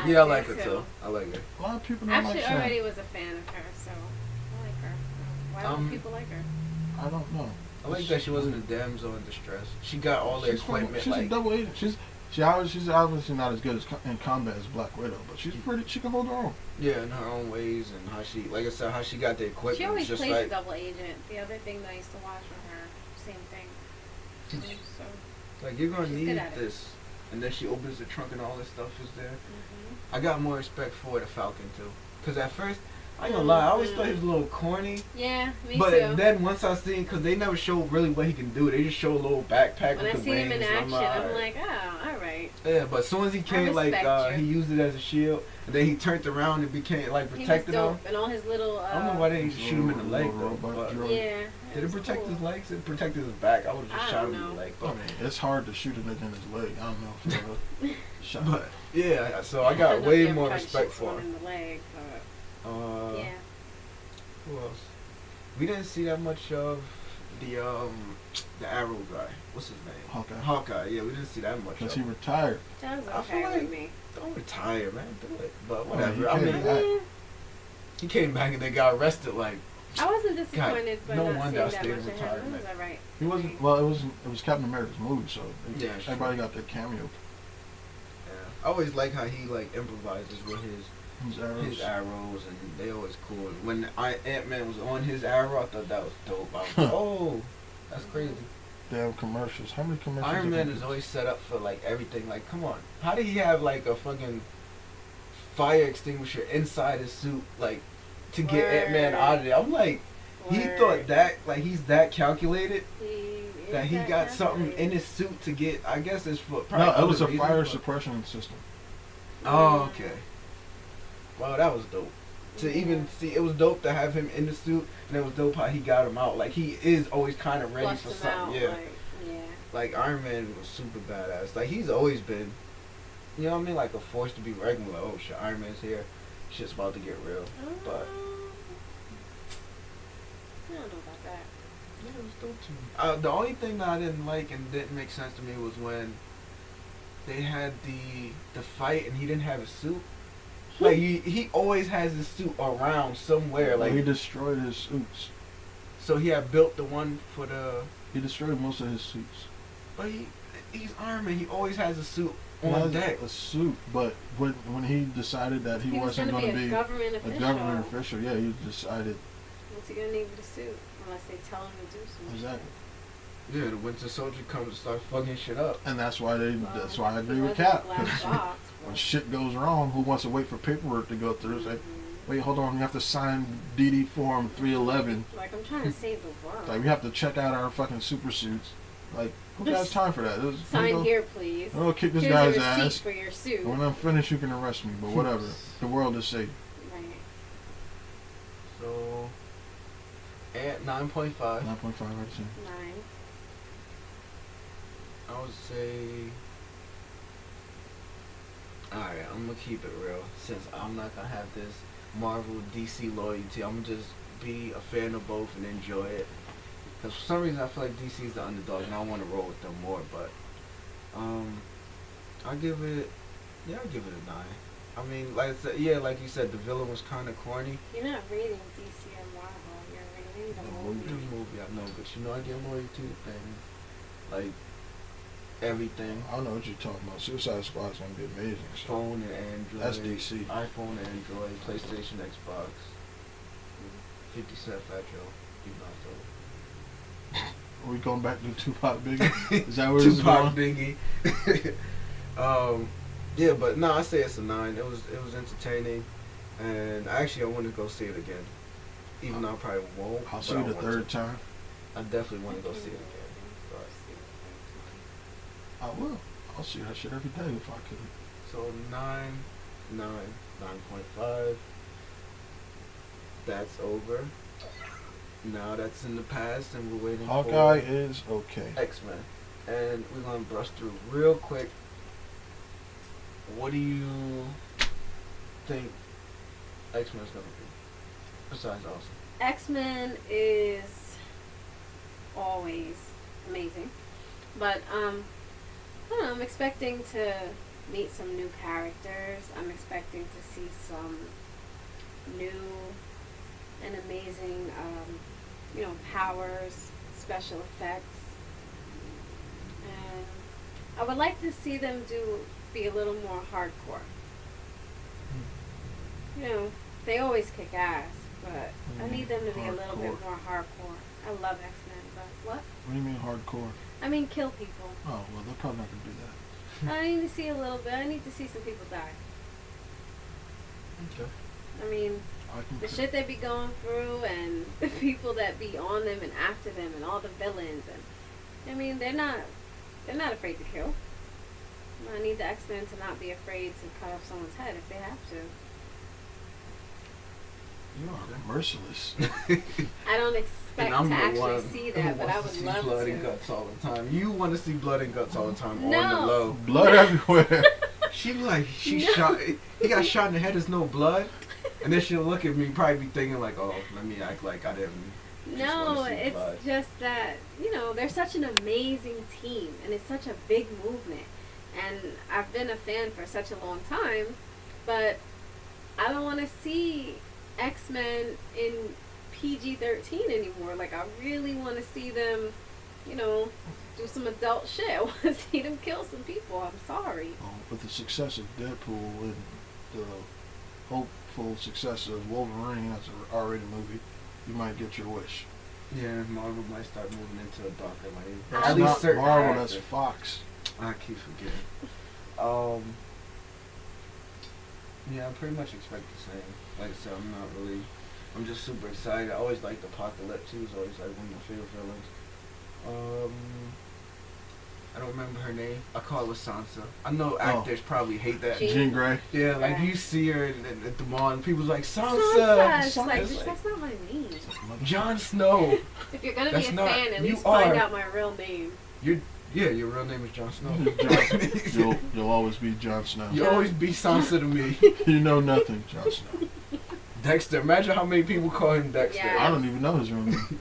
Yeah, I like her too. I like her. A lot of people don't like Actually, Sharon. already was a fan of her, so I like her. Why don't people like her? I don't know. I like that she wasn't a damsel in distress. She got all the equipment. She's like, a double agent. She's obviously not as good as in combat as Black Widow, but she's pretty. She can hold her own. yeah, in her own ways, and how she, like I said, how she got the equipment. She always just plays like, a double agent. The other thing that I used to watch with her, same thing. So like, you're gonna she's need good at it. this, and then she opens the trunk and all this stuff is there. Mm-hmm. I got more respect for the Falcon too, cause at first I ain't gonna lie, I always thought he was a little corny. Yeah, me But too. then once I seen, cause they never show really what he can do, they just show a little backpack When I with the see him wings. in action, I'm alright. like, oh, all right. Yeah, but as soon as he came, like respect you. he used it as a shield, and then he turned around and became like He was protected him. dope, and all his little. I don't know why they didn't shoot him in the leg though. Robot But drone. Yeah. did it was protect cool. his legs? It protected his back. I would have just I shot don't him in the know. leg. I But, mean, it's hard to shoot a nigga in his leg. I don't know if I ever shot. but yeah, so I don't got know way if you more ever tried to respect shoot for someone him. in the leg, but yeah. Who else? We didn't see that much of the Arrow guy. What's his name? Hawkeye. Yeah, we didn't see that much. Because of he retired. That was I feel okay like- with me. Don't retire, man. Do it. But he whatever. I came mean, back. he came back and they got arrested. Like, I wasn't disappointed, but no not wonder I seeing that stayed in much of him. It retirement. was alright. He wasn't. Well, it was Captain America's movie, so Yeah, sure. everybody got their cameo. yeah. I always like how he like improvises with his arrows, and they always cool. When Ant-Man was on his arrow, I thought that was dope. I was like, oh, that's crazy. Damn commercials. How many commercials? Iron Man have is you- always set up for like everything. Like, come on, how did he have like a fucking fire extinguisher inside his suit, like to get Word. Ant-Man out of there? I'm like, he Word. thought that like he's that calculated He that is he that got something in calculated. his suit to get. I guess it's for probably No, it other was a reasons, fire but- suppression system. Oh, okay. Wow, that was dope. To even see, it was dope to have him in the suit, and it was dope how he got him out. Like, he is always kind of ready Flushed for him something. out, Yeah. yeah. Like, Iron Man was super badass. Like, he's always been, you know what I mean? Like, a force to be reckoned with. Like, oh shit, Iron Man's here. Shit's about to get real. But, I don't know about that. yeah, it was dope to me. The only thing that I didn't like and didn't make sense to me was when they had the fight and he didn't have a suit. Like, he always has his suit around somewhere. Like Like, he destroyed his suits. so he had built the one for the. He destroyed most of his suits. But he's Iron Man. He always has a suit He on has deck. a suit, but when he decided that he was wasn't going going to to be be a government official. a government official, yeah, he decided What's he going to need with a suit? Unless they tell him to do something. exactly. Yeah, the Winter Soldier comes and start fucking shit up. And that's why that's why I agree he with wasn't a Cap. black 'Cause box, when but- shit goes wrong, who wants to wait for paperwork to go through? It's like, Mhm. wait, hold on, you have to sign DD form 311. Like, I'm trying to save the world. Like, we have to check out our fucking super suits. Like, who has time for that? Sign here, please. I'll kick this Here's guy's a receipt ass. for your suit. When I'm finished, you can arrest me, but whatever. The world is safe. Right. So, at 9.5, 9.5 out of 10. 9. I would say. Alright, I'm gonna keep it real. Since I'm not gonna have this Marvel DC loyalty, I'm gonna just be a fan of both and enjoy it. Because for some reason I feel like DC is the underdog and I want to roll with them more, but I'll give it a 9. I mean, like I said, yeah, like you said, the villain was kind of corny. You're not rating DC or Marvel. You're rating the The movie. movie, I know, but you know I get loyal to the thing. Like, everything. I don't know what you're talking about. Suicide Squad's gonna be amazing. So. Phone and Android. That's DC. iPhone and Android, PlayStation, Xbox. 50 Cent, Fat Joe. You know, Are we going back to Tupac Biggie? Is that where this is Tupac, going? Biggie. Yeah, but no, I say it's a 9. It was entertaining, and actually I want to go see it again. Even though I probably won't. I'll but see I it a want third to. time. I definitely want to go see it again. I will. I'll see that shit every day if I could. So 9.5. That's over. Now that's in the past, and we're waiting Hawkeye for is okay. X-Men. And we're gonna brush through real quick. What do you think X-Men's gonna be? Besides awesome. X-Men is always amazing. But I don't know, I'm expecting to meet some new characters. I'm expecting to see some new and amazing powers, special effects. And I would like to see them be a little more hardcore. You know, they always kick ass, but I need them to be a little bit more hardcore. I love X-Men, but what? What do you mean hardcore? I mean kill people. Oh, well, they're probably not going to do that. I need to see a little bit. I need to see some people die. Okay. I mean, the shit they be going through and the people that be on them and after them and all the villains, and I mean they're not afraid to kill. I need the X-Men to not be afraid to cut off someone's head if they have to. You are merciless. I don't expect to actually see that, but I would love to. Blood and guts all the time. You want to see blood and guts all the time on the No. low. Blood everywhere. She like she No. shot. He got shot in the head. There's no blood, and then she'll look at me, probably be thinking like, "Oh, let me act like I didn't." No, it's just that, they're such an amazing team, and it's such a big movement. And I've been a fan for such a long time, but I don't want to see X-Men in PG-13 anymore. Like, I really want to see them, do some adult shit. I want to see them kill some people. I'm sorry. With the success of Deadpool and the hopeful success of Wolverine as an R-rated movie, you might get your wish. Yeah, Marvel might start moving into a darker lane. That's At least not certain Marvel, characters. that's Fox. I keep forgetting. Yeah, I pretty much expect the same. Like I said, I'm just super excited. I always liked Apocalypse. He was always like one of my favorite villains. I don't remember her name. I call her Sansa. I know actors probably hate that. Jean Grey. Yeah, like Yeah. you see her at the mall and people's like, Sansa! It's like, It's that's not my name. Jon Snow. If you're gonna That's be a not- fan, at you least find are. out my real name. Your real name is Jon Snow. You'll always be Jon Snow. You'll always be Sansa to me. You know nothing, Jon Snow. Dexter. Imagine how many people call him Dexter. Yeah. I don't even know his real name.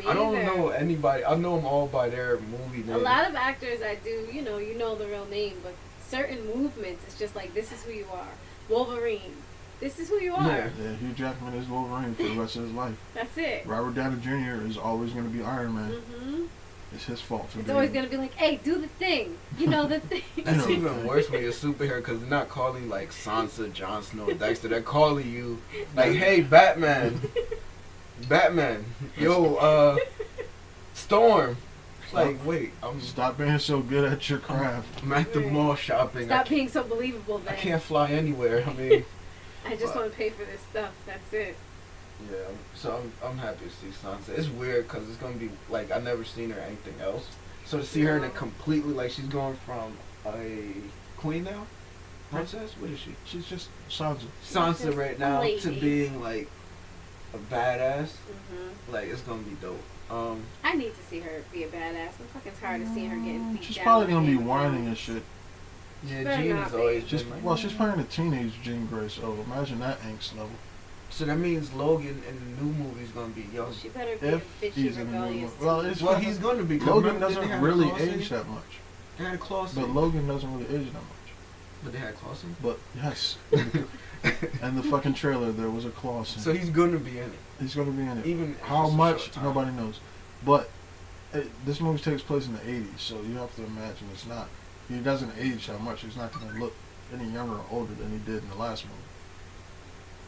I don't know anybody. I know them all by their movie name. A lot of actors I do, you know the real name, but certain movements, it's just like, this is who you are. Wolverine. This is who you are. Yeah. Yeah, Hugh Jackman is Wolverine for the rest of his life. That's it. Robert Downey Jr. is always going to be Iron Man. Mm-hmm. It's his fault for It's being. always going to be like, hey, do the thing. You know the thing. That's You know, even worse when you're a superhero because they're not calling like Sansa, Jon Snow, Dexter. They're calling you like, hey, Batman. Batman. Yo, Storm. Like, wait, Stop being so good at your craft. I'm at the mall shopping. Stop being so believable then. I can't fly anywhere. I mean, I just want to pay for this stuff. That's it. yeah. So I'm happy to see Sansa. It's weird because it's gonna be like I never seen her anything else. So to see her in a completely like she's going from a queen now, princess. What is she? She's just Sansa. Sansa Just right a now lady. to being like a badass. Mm-hmm. Like it's gonna be dope. I need to see her be a badass. I'm fucking tired of seeing her getting beat She's down. probably gonna be and whining and shit. Yeah, better Jean not has be. always been like. Well, she's playing a teenage Jean Grey, so imagine that angst level. So that means Logan in the new movie is gonna be young. She better be If a bitchy, he's in the rebellious. movie. Well, teen. it's Well, fucking- he's gonna be. 'cause Logan remember, didn't they doesn't have really claw scene? age that much. They had a claw scene. But Logan doesn't really age that much. But they had claw scene? But yes. And the fucking trailer, there was a claw scene. So he's gonna be in it. He's going to be in it. Even if How it's a much, short time. nobody knows. But this movie takes place in the 80s, so you have to imagine it's not. He doesn't age that much. He's not going to look any younger or older than he did in the last movie.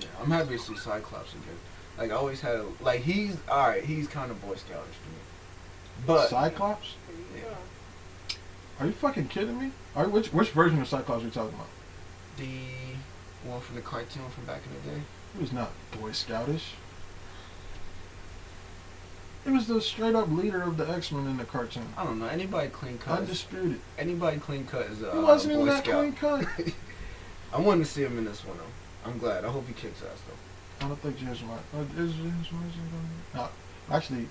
Yeah, I'm happy to see Cyclops again. Like I always had like he's alright, he's kind of Boy Scoutish to me. But Cyclops? There you Yeah. go. Are you fucking kidding me? Which version of Cyclops are you talking about? the one from the cartoon from back in the day. He was not Boy Scoutish. He was the straight up leader of the X-Men in the cartoon. I don't know. Anybody clean cut? Undisputed. Anybody clean cut is a He wasn't Boy even that Scout. clean cut. I wanted to see him in this one though. I'm glad. I hope he kicks ass though. I don't think James Marsden. Is James Marsden going? No, actually,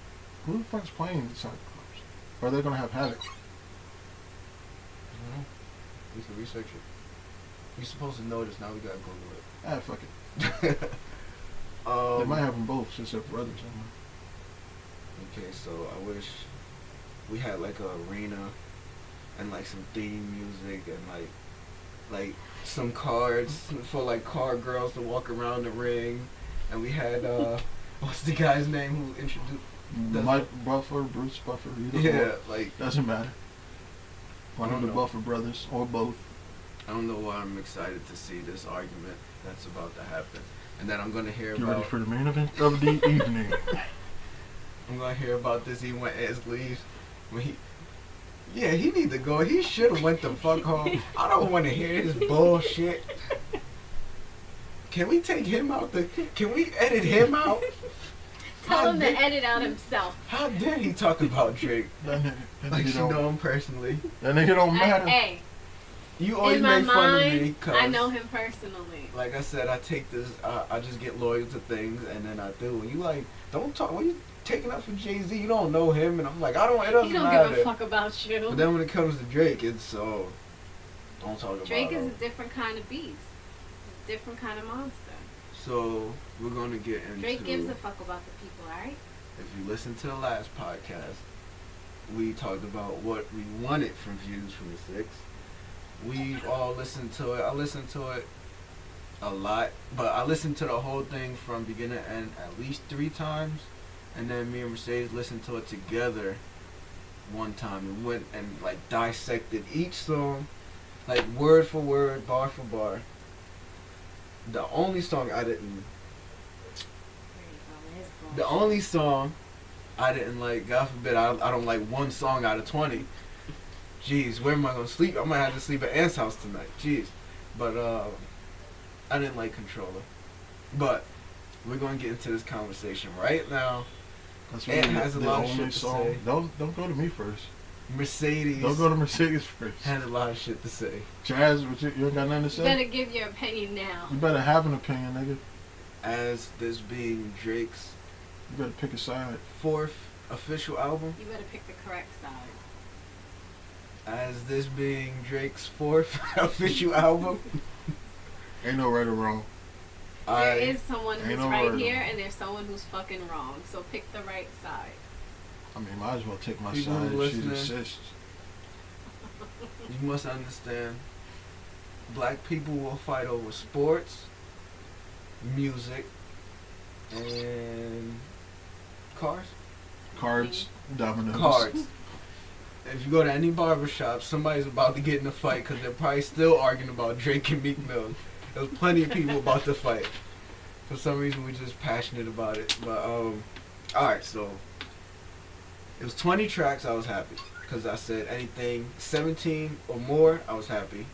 who the fuck's playing the Cyclops? Or are they gonna have Havoc? I don't know. We can research it. You're supposed to know this. Now we gotta Google it. Ah, fuck it. They might have them both since they're brothers. Okay, so I wish we had like a arena and like some theme music and like some cards for like card girls to walk around the ring, and we had what's the guy's name who introduced Mike Buffer, Bruce Buffer, either yeah, or. like Doesn't matter. One I of don't the know. Buffer brothers or both. I don't know why I'm excited to see this argument that's about to happen, and then I'm gonna hear Get about ready for the main event of the evening. I'm gonna hear about this. He went as leaves when he need to go. He should have went the fuck home. I don't want to hear his bullshit. Can we take him out? Can we edit him out? Tell him to dare- edit out himself. How dare he talk about Drake That like nigga she don't, know him personally? that nigga don't matter. Hey, You always in my make fun of me mind, because I know him personally. like I said, I take this. I just get loyal to things, and then I do. And you like, don't talk. What you taking up for Jay-Z? You don't know him, and I'm like, I don't. It doesn't He don't matter. give a fuck about you. But then when it comes to Drake, it's don't talk Drake about is a him. different kind of beast. A different kind of monster. So we're gonna get into. Drake gives a fuck about the people, alright? If you listen to the last podcast, we talked about what we wanted from Views from the Six. We all listened to it. I listened to it a lot, but I listened to the whole thing from beginning to end at least 3 times, and then me and Mercedes listened to it together one time. We went and like dissected each song, like word for word, bar for bar. The only song I didn't The only song I didn't like, God forbid, I don't like one song out of 20. Jeez, where am I gonna sleep? I might have to sleep at Ant's house tonight. Jeez, but I didn't like Controller. But we're gonna get into this conversation right now. That's Ant really has a the lot of only shit to song. say. Don't go to me first. Mercedes Don't go to Mercedes first. had a lot of shit to say. Jazz, you ain't got nothing to You say? better give your opinion now. You better have an opinion, nigga. As this being Drake's You better pick a side. 4th official album, You better pick the correct side. as this being Drake's 4th official album, Ain't no right or wrong. There is someone Ain't who's no right word here, on it. and there's someone who's fucking wrong. So pick the right side. I mean, might as well take my People side. who She's listening. assist. you must understand. Black people will fight over sports, music, and cars. Cards, dominoes. Cards. If you go to any barbershop, somebody's about to get in a fight because they're probably still arguing about Drake and Meek Mill. There's plenty of people about to fight. For some reason, we're just passionate about it. But alright, so it was 20 tracks. I was happy because I said anything 17 or more, I was happy.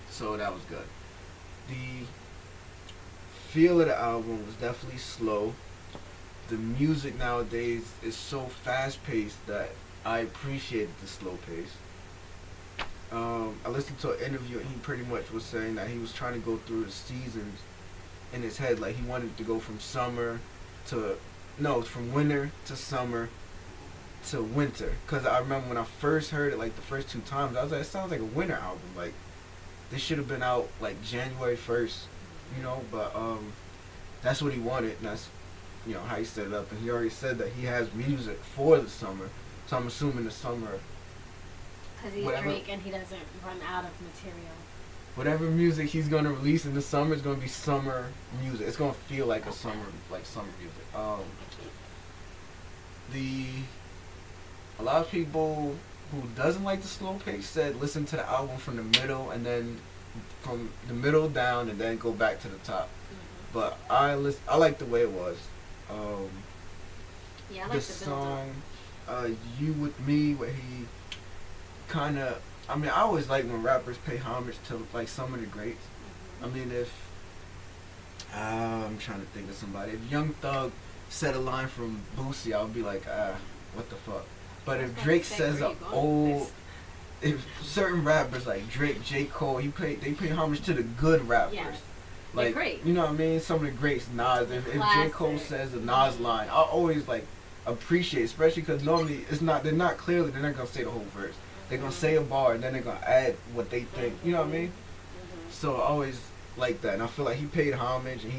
So that was good. The feel of the album was definitely slow. The music nowadays is so fast paced that I appreciated the slow pace. I listened to an interview and he pretty much was saying that he was trying to go through the seasons in his head. Like he wanted to go from from winter to summer to winter. Cause I remember when I first heard it, like the first 2 times, I was like, it sounds like a winter album. Like this should have been out like January 1st, you know. But that's what he wanted, and that's how he set it up. And he already said that he has music for the summer. So I'm assuming the summer, Because he's Whatever. Drake and he doesn't run out of material. whatever music he's gonna release in the summer is gonna be summer music. It's gonna feel like summer music. A lot of people who doesn't like the slow pace said listen to the album from the middle and then from the middle down and then go back to the top. But I like the way it was. Yeah, I like The the build up. song You With Me, where he kind of, I always like when rappers pay homage to like some of the greats. I mean, if I'm trying to think of somebody, if Young Thug said a line from Boosie, I would be like, what the fuck. But I was if about Drake to say, says where a you going with old, this? if certain rappers like Drake, J. Cole, they pay homage to the good rappers. Yes. Like, They're great. you know what I mean? Some of the greats, Nas. If J. Cole Classic. says a Nas line, I always like appreciate, especially because normally they're not gonna say the whole verse. They're gonna say a bar and then they're gonna add what they think. You know what I mean? Mhm. So I always like that, and I feel like he paid homage and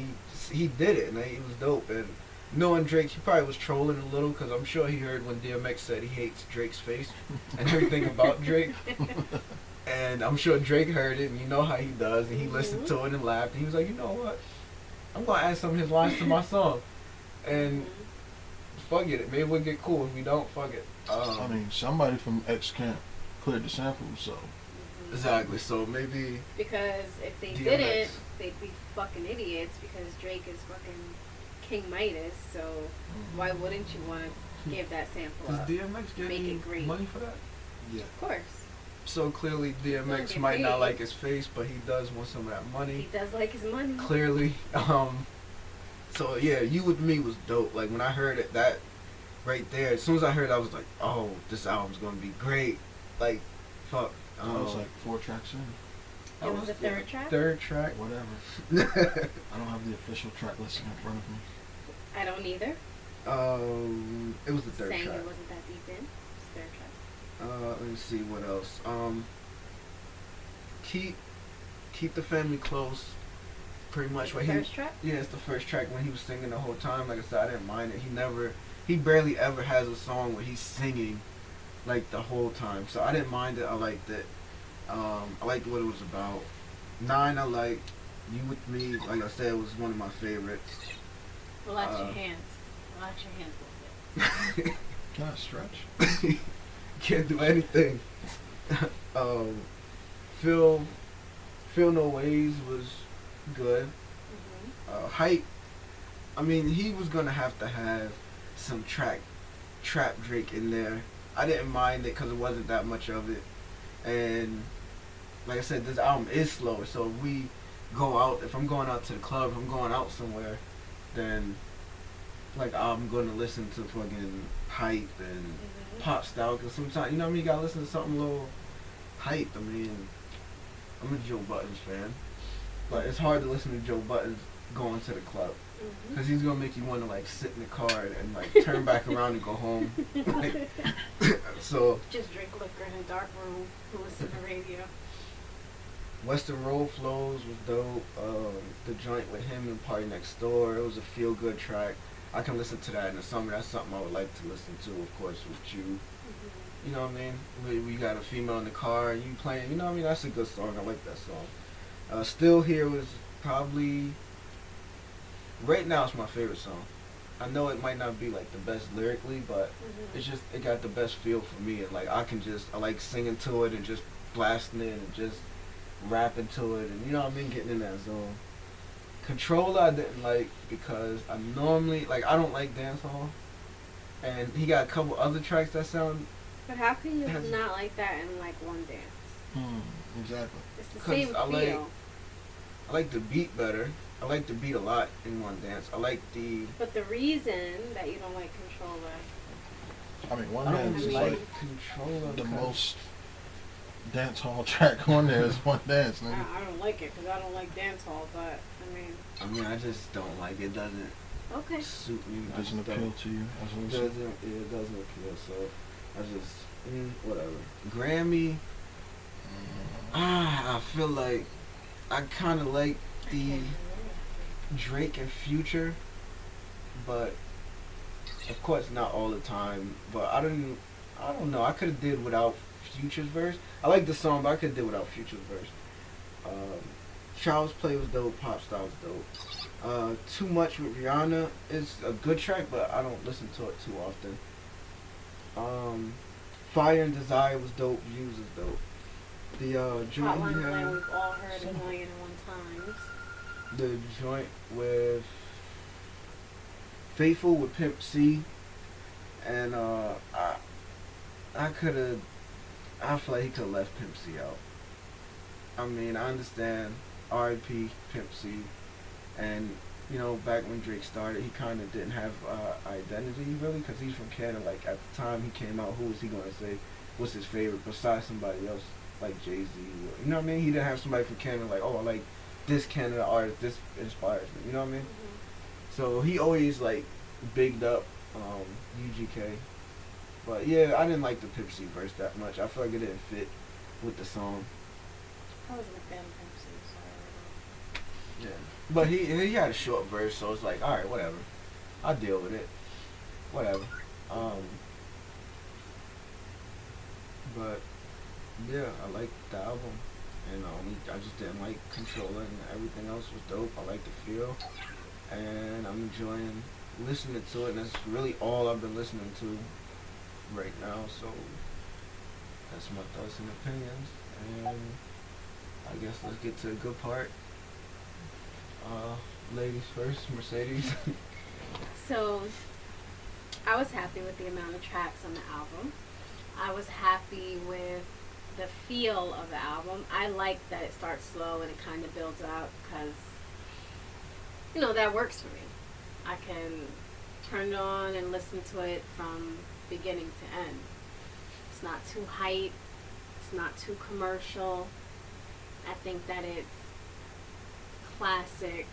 he did it, and he was dope. And knowing Drake, he probably was trolling a little because I'm sure he heard when DMX said he hates Drake's face and everything about Drake. And I'm sure Drake heard it, and you know how he does, and he listened to it and laughed. And he was like, you know what? I'm gonna add some of his lines to my song, and fuck it, maybe we'll get cool. If we don't, fuck it. I mean, somebody from X Camp cleared the sample, so Exactly. So maybe Because if they DMX. didn't, they'd be fucking idiots because Drake is fucking King Midas, so why wouldn't you want to give that sample does up? DMX get Make any it great. money for that? yeah. Of course. So clearly DMX get might not paid. like his face, but he does want some of that money. He does like his money. Clearly. So yeah, You With Me was dope. Like when I heard it, that right there, as soon as I heard it, I was like, oh, this album's gonna be great. Like, fuck. I was like 4 tracks in, that It was the third yeah, track? Third track. whatever. I don't have the official track listing in front of me. I don't either. It was the third Saying track. it wasn't that deep in. It's third track. Let me see what else. Keep the Family Close. Pretty much The what first track? Yeah, it's the first track when he was singing the whole time. Like I said, I didn't mind it. He barely ever has a song where he's singing like the whole time. So I didn't mind it. I liked it. I liked what it was about. 9, I liked. You With Me, like I said, was one of my favorites. Relax your hands. Relax your hands a little bit. Can I stretch? Can't do anything. Feel No Ways was good. Hype. I mean, he was gonna have to have some trap Drake in there. I didn't mind it because it wasn't that much of it. And like I said, this album is slower. So if we go out, if I'm going out to the club, if I'm going out somewhere, then like I'm gonna listen to fucking Hype and pop style. Because sometimes, you know what I mean, you gotta listen to something a little hype. I mean, I'm a Joe Buttons fan, but it's hard to listen to Joe Buttons going to the club because he's gonna make you want to like sit in the car and like turn back around and go home. Like, so Just drink liquor in a dark room, listen to radio. Western Road Flows was dope. The joint with him and Party Next Door, it was a feel good track. I can listen to that in the summer. That's something I would like to listen to, of course, with you. You know what I mean? We got a female in the car, and you playing. You know what I mean? That's a good song. I like that song. Still Here was probably right now. It's my favorite song. I know it might not be like the best lyrically, but it's just it got the best feel for me. And like I like singing to it and just blasting it and just rapping to it, and you know what I mean, getting in that zone. Controller I didn't like because I normally like I don't like dancehall, and he got a couple other tracks that sound. But how can you Has- not like that in like one dance? Exactly. It's the 'Cause same feel. I like the beat better. I like the beat a lot in one dance. I like the. But the reason that you don't like Controller, I mean, One I Dance don't is like like Controller. the 'cause- most dance hall track on there is One Dance, nigga. I don't like it because I don't like dancehall. But I mean, I just don't like it. Doesn't okay. suit me. I Doesn't just appeal don't. to you as a It listener. it doesn't appeal. So I just whatever. Grammy. I feel like I kind of like the Drake and Future, but of course not all the time. But I don't know. I could have did without Future's verse. I like the song, but I could have did without Future's verse. Child's Play was dope. Pop Style was dope. Too Much with Rihanna is a good track, but I don't listen to it too often. Fire and Desire was dope. Views is dope. The joint Hotline he Bling had, we've all heard a million and one times. the joint with Faithful with Pimp C, and I could have. I feel like he could have left Pimp C out. I mean, I understand R.I.P. Pimp C, and you know, back when Drake started, he kind of didn't have identity really, because he's from Canada. Like at the time he came out, who was he gonna say was his favorite besides somebody else like Jay Z? You know what I mean? He didn't have somebody from Canada like, oh, I like this Canada artist, this inspires me. You know what I mean? Mm-hmm. So he always like bigged up UGK. But yeah, I didn't like the Pip C verse that much. I feel like it didn't fit with the song. I wasn't a fan of MC, so Yeah. But he had a short verse, so it's like, alright, whatever. I'll deal with it. Whatever. But yeah, I liked the album. And I just didn't like Controller, and everything else was dope. I like the feel. And I'm enjoying listening to it, and that's really all I've been listening to right now. So that's my thoughts and opinions. And I guess let's get to the good part. Ladies first, Mercedes. So, I was happy with the amount of tracks on the album. I was happy with the feel of the album. I like that it starts slow and it kind of builds up because, you know, that works for me. I can turn it on and listen to it from beginning to end. It's not too hype. It's not too commercial. I think that it's classic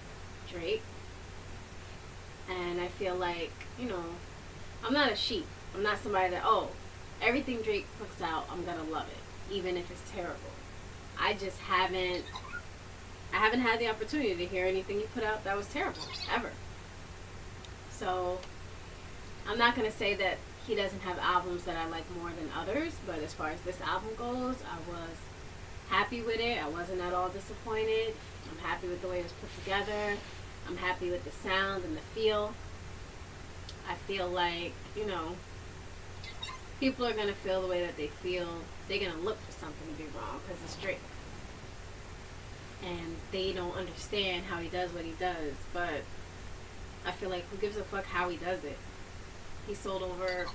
Drake. And I feel like, you know, I'm not a sheep. I'm not somebody that, oh, everything Drake puts out, I'm gonna love it, even if it's terrible. I haven't had the opportunity to hear anything he put out that was terrible, ever. So, I'm not gonna say that he doesn't have albums that I like more than others, but as far as this album goes, I was happy with it. I wasn't at all disappointed. I'm happy with the way it was put together. I'm happy with the sound and the feel. I feel like, you know, people are going to feel the way that they feel. They're going to look for something to be wrong because it's Drake. And they don't understand how he does what he does. But I feel like who gives a fuck how he does it? He sold over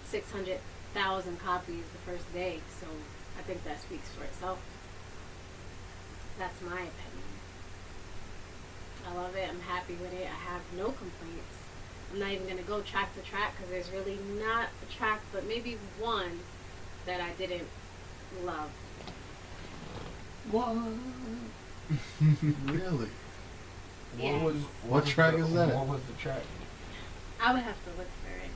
600,000 copies the first day. So I think that speaks for itself. That's my opinion. I love it. I'm happy with it. I have no complaints. I'm not even going to go track to track because there's really not a track, but maybe one that I didn't love. What? Really? Yeah. What track is that? What was the track? I would have to look for it.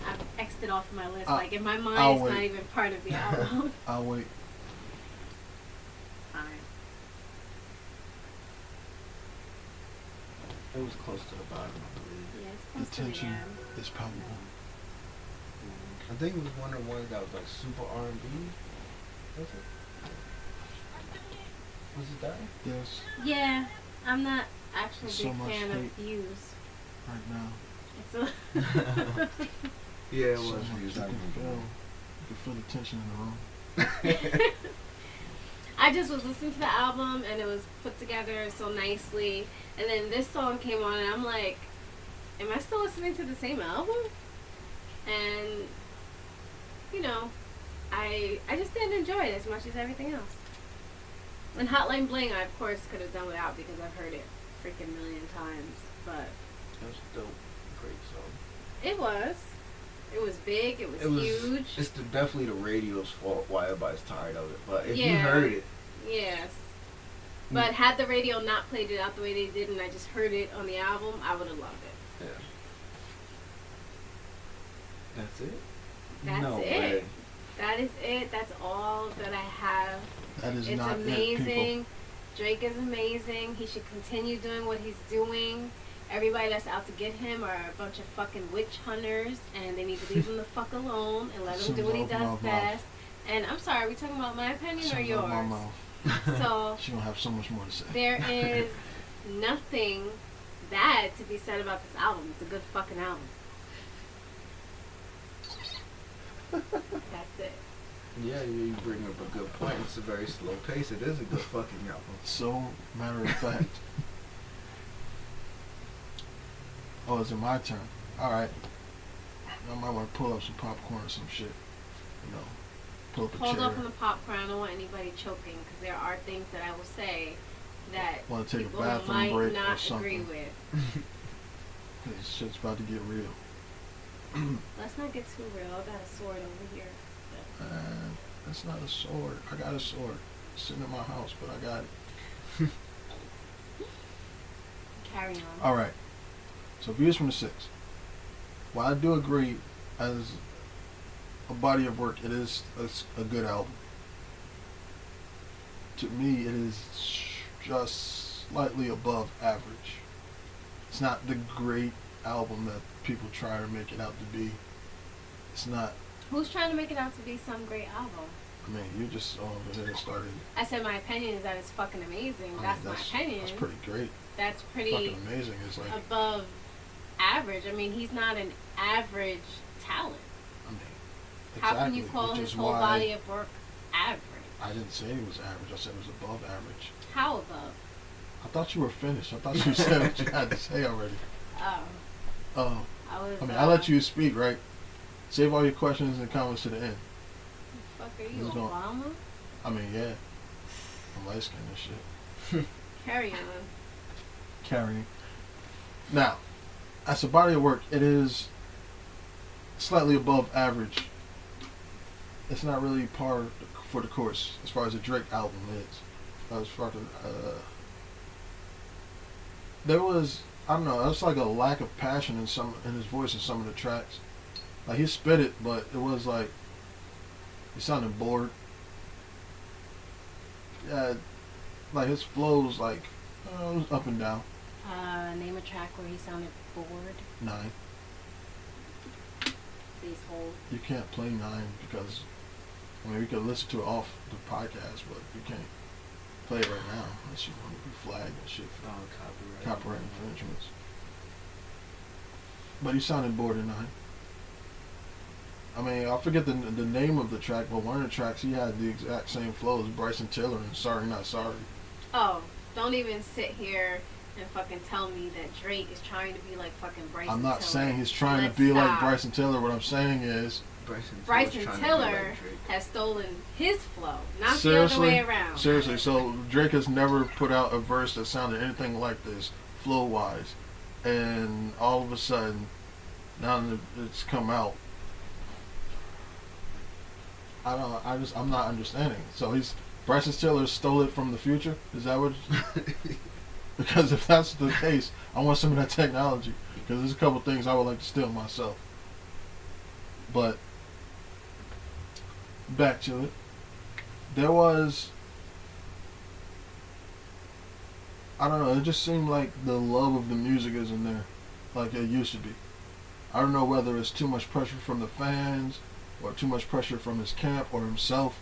I've X'd it off my list. Like in my mind, I'll it's not wait. even part of the album. I'll wait. Fine. It was close to the bottom, I believe. Yeah, it's The close to the tension end. is palpable. I think it was one of the ones that was like super R&B. Was it? Was it that? Yes, Yeah, I'm not actually a So big much fan of hate. views. right now. It's a Yeah, it So was. much. Views. You I can remember. feel the tension in the room. I just was listening to the album and it was put together so nicely. And then this song came on and I'm like, am I still listening to the same album? And, you know, I just didn't enjoy it as much as everything else. And Hotline Bling, I of course could have done without because I've heard it freaking a million times. But That was a dope. Great song. it was. It was big. It was huge. It's definitely the radio's fault why everybody's tired of it. But if you Yeah. heard it, Yes. But had the radio not played it out the way they did and I just heard it on the album, I would have loved it. yeah. That's it. That's no it. Way. That is it. That's all that I have. That is It's not it, amazing. people. Drake is amazing. He should continue doing what he's doing. Everybody that's out to get him are a bunch of fucking witch hunters, and they need to leave him the fuck alone and let him do what he does best. And I'm sorry, are we talking about my opinion or Something out my yours? mouth. So She gonna have so much more to say. there is nothing bad to be said about this album. It's a good fucking album. That's it. Yeah, you bring up a good point. It's a very slow pace. It is a good fucking album. So matter of fact. Oh, is it my turn? Alright. I might want to pull up some popcorn or some shit. You know, pull up a Hold chair. up on the popcorn. I don't want anybody choking because there are things that I will say that Want to take a people bathroom might break or not agree something. with. This shit's about to get real. Let's not get too real. I got a sword over here. Man, that's not a sword. I got a sword. It's sitting in my house, but I got it. Carry on. Alright. So views from the six. While I do agree, as a body of work, it is a good album. To me, it is just slightly above average. It's not the great album that people try to make it out to be. It's not. Who's trying to make it out to be some great album? I mean, you just over here started. I said my opinion is that it's fucking amazing. I mean, That's my opinion. That's pretty great. That's pretty Fucking amazing. It's like above average. I mean, he's not an average talent. I mean, How exactly, can you call which his is whole why body of work average? I didn't say it was average. I said it was above average. How above? I thought you were finished. I thought you said what you had to say already. Oh, Oh, I I mean, I let you speak, right? Save all your questions and comments to the end. Fuck are you, Who's going- Obama? I mean, yeah, I'm light skinned and shit. Carry on. Carrying. Now, as a body of work, it is slightly above average. It's not really par for the course as far as a Drake album is. As far as there was, I don't know, it's like a lack of passion in his voice in some of the tracks. Like he spit it, but it was like he sounded bored. Yeah, like his flows like it was up and down. Name a track where he sounded bored. 9. Please hold. You can't play 9 because I mean we could listen to it off the podcast, but you can't play it right now unless you want to be flagged and shit for copyright infringements. But he sounded bored in 9. I mean, I forget the name of the track, but one of the tracks he had the exact same flow as Bryson Tiller in Sorry Not Sorry. Oh, don't even sit here and fucking tell me that Drake is trying to be like fucking Bryson I'm not Tiller. saying he's trying Let's to be like stop. Bryson Tiller. What I'm saying is Bryson Tiller has stolen his flow, not the other way around. Seriously, so Drake has never put out a verse that sounded anything like this, flow-wise. And all of a sudden, now that it's come out, I'm not understanding. So Bryson Tiller stole it from the future? Is that what? Because if that's the case, I want some of that technology. Because there's a couple things I would like to steal myself. But back to it. There was, I don't know, it just seemed like the love of the music isn't there like it used to be. I don't know whether it's too much pressure from the fans or too much pressure from his camp or himself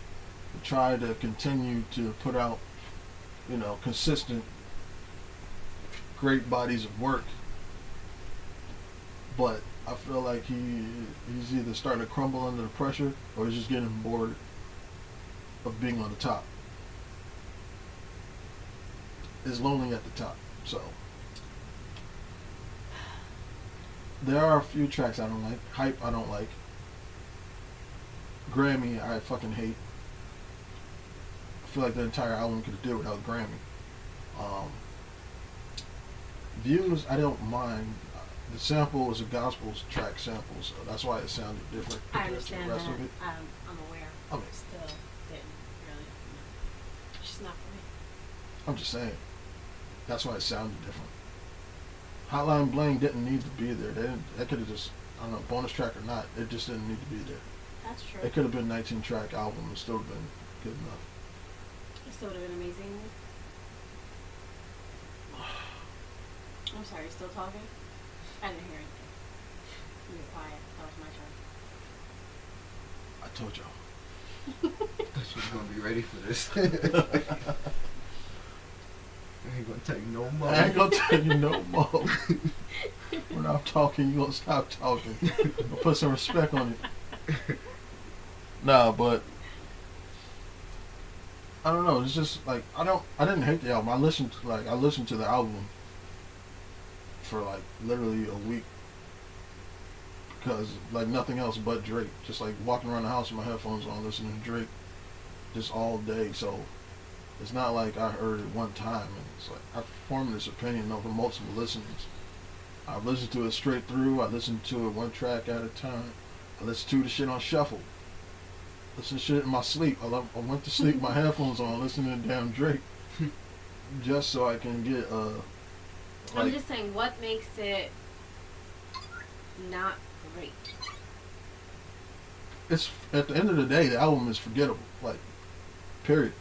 to try to continue to put out, consistent great bodies of work. But I feel like he's either starting to crumble under the pressure or he's just getting bored of being on the top. It's lonely at the top. So there are a few tracks I don't like. Hype I don't like. Grammy I fucking hate. I feel like the entire album could have did without Grammy. Views I don't mind. The sample was a gospel track sample, so that's why it sounded different I compared to the understand rest that. of it. I'm aware. I mean, Still didn't really. It's just not for me. I'm just saying. That's why it sounded different. Hotline Bling didn't need to be there. They could have just, I don't know, bonus track or not, it just didn't need to be there. That's true. It could have been a 19 track album and still have been good enough. It still would have been amazing. I'm sorry, you still talking? I didn't hear anything. You were quiet. That was my turn. I told y'all. Thought you was gonna be ready for this. I ain't gonna tell you no more. I ain't gonna tell you no more. When I'm talking, you gonna stop talking. I'll put some respect on it. Nah, but I don't know. It's just like I didn't hate the album. I listened to the album for like literally a week because like nothing else but Drake. Just like walking around the house with my headphones on, listening to Drake just all day. So It's not like I heard it one time and it's like I formed this opinion over multiple listenings. I've listened to it straight through. I listened to it one track at a time. I listened to the shit on shuffle. Listen to shit in my sleep. I went to sleep with my headphones on, listening to damn Drake, just so I can get I'm just saying, what makes it not great? It's at the end of the day, the album is forgettable. Like, period.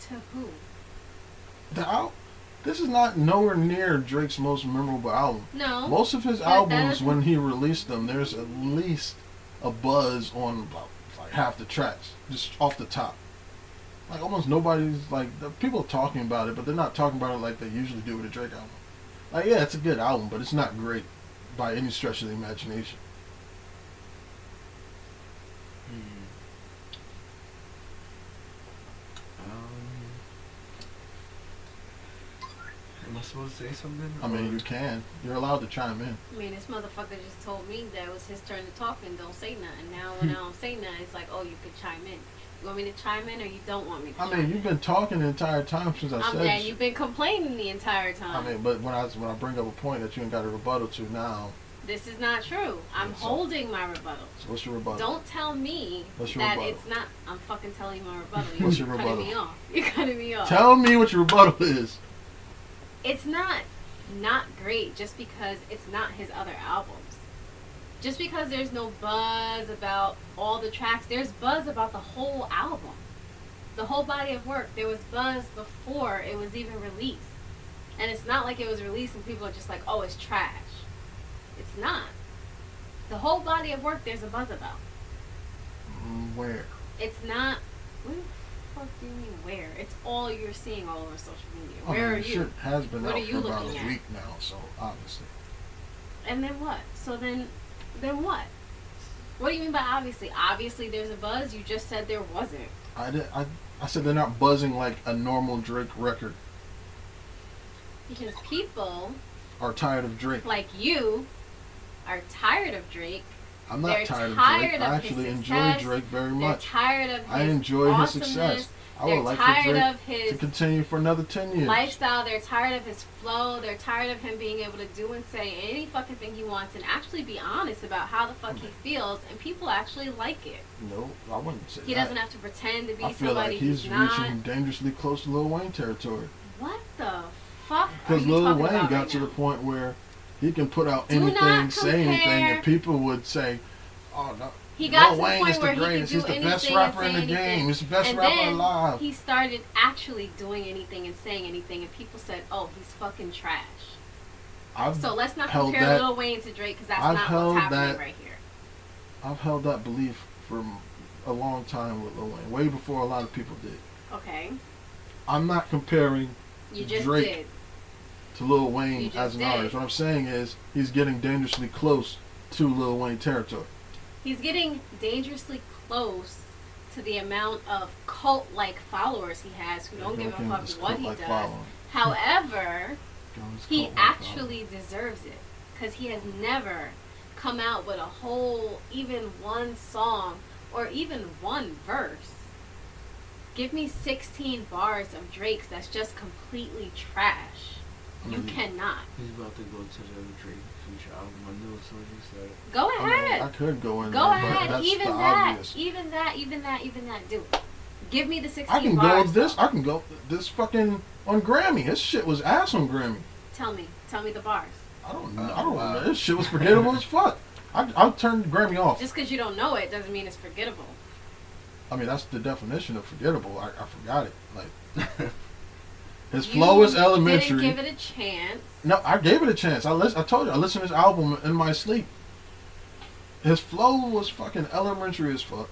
To who? This is not nowhere near Drake's most memorable album. No. Most of his albums, when he released them, there's at least a buzz on about like half the tracks, just off the top. Like almost nobody's like people are talking about it, but they're not talking about it like they usually do with a Drake album. Like yeah, it's a good album, but it's not great by any stretch of the imagination. Am I supposed to say something? I mean, you can. You're allowed to chime in. I mean, this motherfucker just told me that it was his turn to talk and don't say nothing. Now when I don't say nothing, it's like, oh, you could chime in. You want me to chime in or you don't want me to chime in? You've been talking the entire time since I said and you've been complaining the entire time. I mean, but when I bring up a point that you ain't got a rebuttal to now. This is not true. I'm holding my rebuttal. So what's your rebuttal? Don't tell me that rebuttal? it's not. I'm fucking telling you my rebuttal. What's your You're rebuttal? cutting me off. You're cutting me off. Tell me what your rebuttal is. It's not great just because it's not his other albums. Just because there's no buzz about all the tracks, there's buzz about the whole album. The whole body of work. There was buzz before it was even released. And it's not like it was released and people are just like, oh, it's trash. It's not. The whole body of work there's a buzz about. Where? It's not. Where the fuck do you mean where? It's all you're seeing all over social media. Where are you? Shit has been What out are you for about looking a at? week now, so obviously. And then what? So then what? What do you mean by obviously? Obviously there's a buzz. You just said there wasn't. I said they're not buzzing like a normal Drake record. Because people are tired of Drake. like you are tired of Drake. I'm not They're tired of tired Drake. of I his actually enjoy success. Drake very They're much. tired of his I enjoy his awesomeness. success. I They're would like for tired Drake of his to continue for another 10 years. lifestyle. They're tired of his flow. They're tired of him being able to do and say any fucking thing he wants and actually be honest about how the fuck he feels, and people actually like it. No, I wouldn't say He that. doesn't have to pretend to be I feel somebody like he's he's not. reaching dangerously close to Lil Wayne territory. What the fuck are Because you Lil talking Wayne about got right to now? the point where he can put out Do anything, not say anything, compare. and people would say, "Oh no, He got Lil to Wayne the is point the where he could greatest. do He's the anything best and rapper say in the anything. game. He's the best And rapper then alive." he started actually doing anything and saying anything, and people said, "Oh, he's fucking trash." So let's not held compare that- Lil Wayne to Drake because that's I've not held what's happening that- right here. I've held that belief for a long time with Lil Wayne, way before a lot of people did. Okay, I'm not comparing you just Drake did. to Lil You Wayne just as an did. artist. What I'm saying is he's getting dangerously close to Lil Wayne territory. He's getting dangerously close to the amount of cult-like followers he has who don't give a fuck what he does. However, he actually deserves it because he has never come out with a whole, even one song or even one verse. Give me 16 bars of Drake's that's just completely trash. You cannot. He's about to go to the Drake Future album. I knew as soon as you said it. Go I ahead. could go in Go there, but ahead. that's Even the that. obvious. Even that. Do it. Give me the 16 I can bars. go with this. though. I can go this fucking on Grammy. His shit was ass on Grammy. Tell me the bars. I don't know. This shit was forgettable as fuck. I'll turn Grammy off. Just because you don't know it doesn't mean it's forgettable. I mean, that's the definition of forgettable. I forgot it. Like his flow is elementary. Didn't give it a chance. No, I gave it a chance. I told you I listened to his album in my sleep. His flow was fucking elementary as fuck.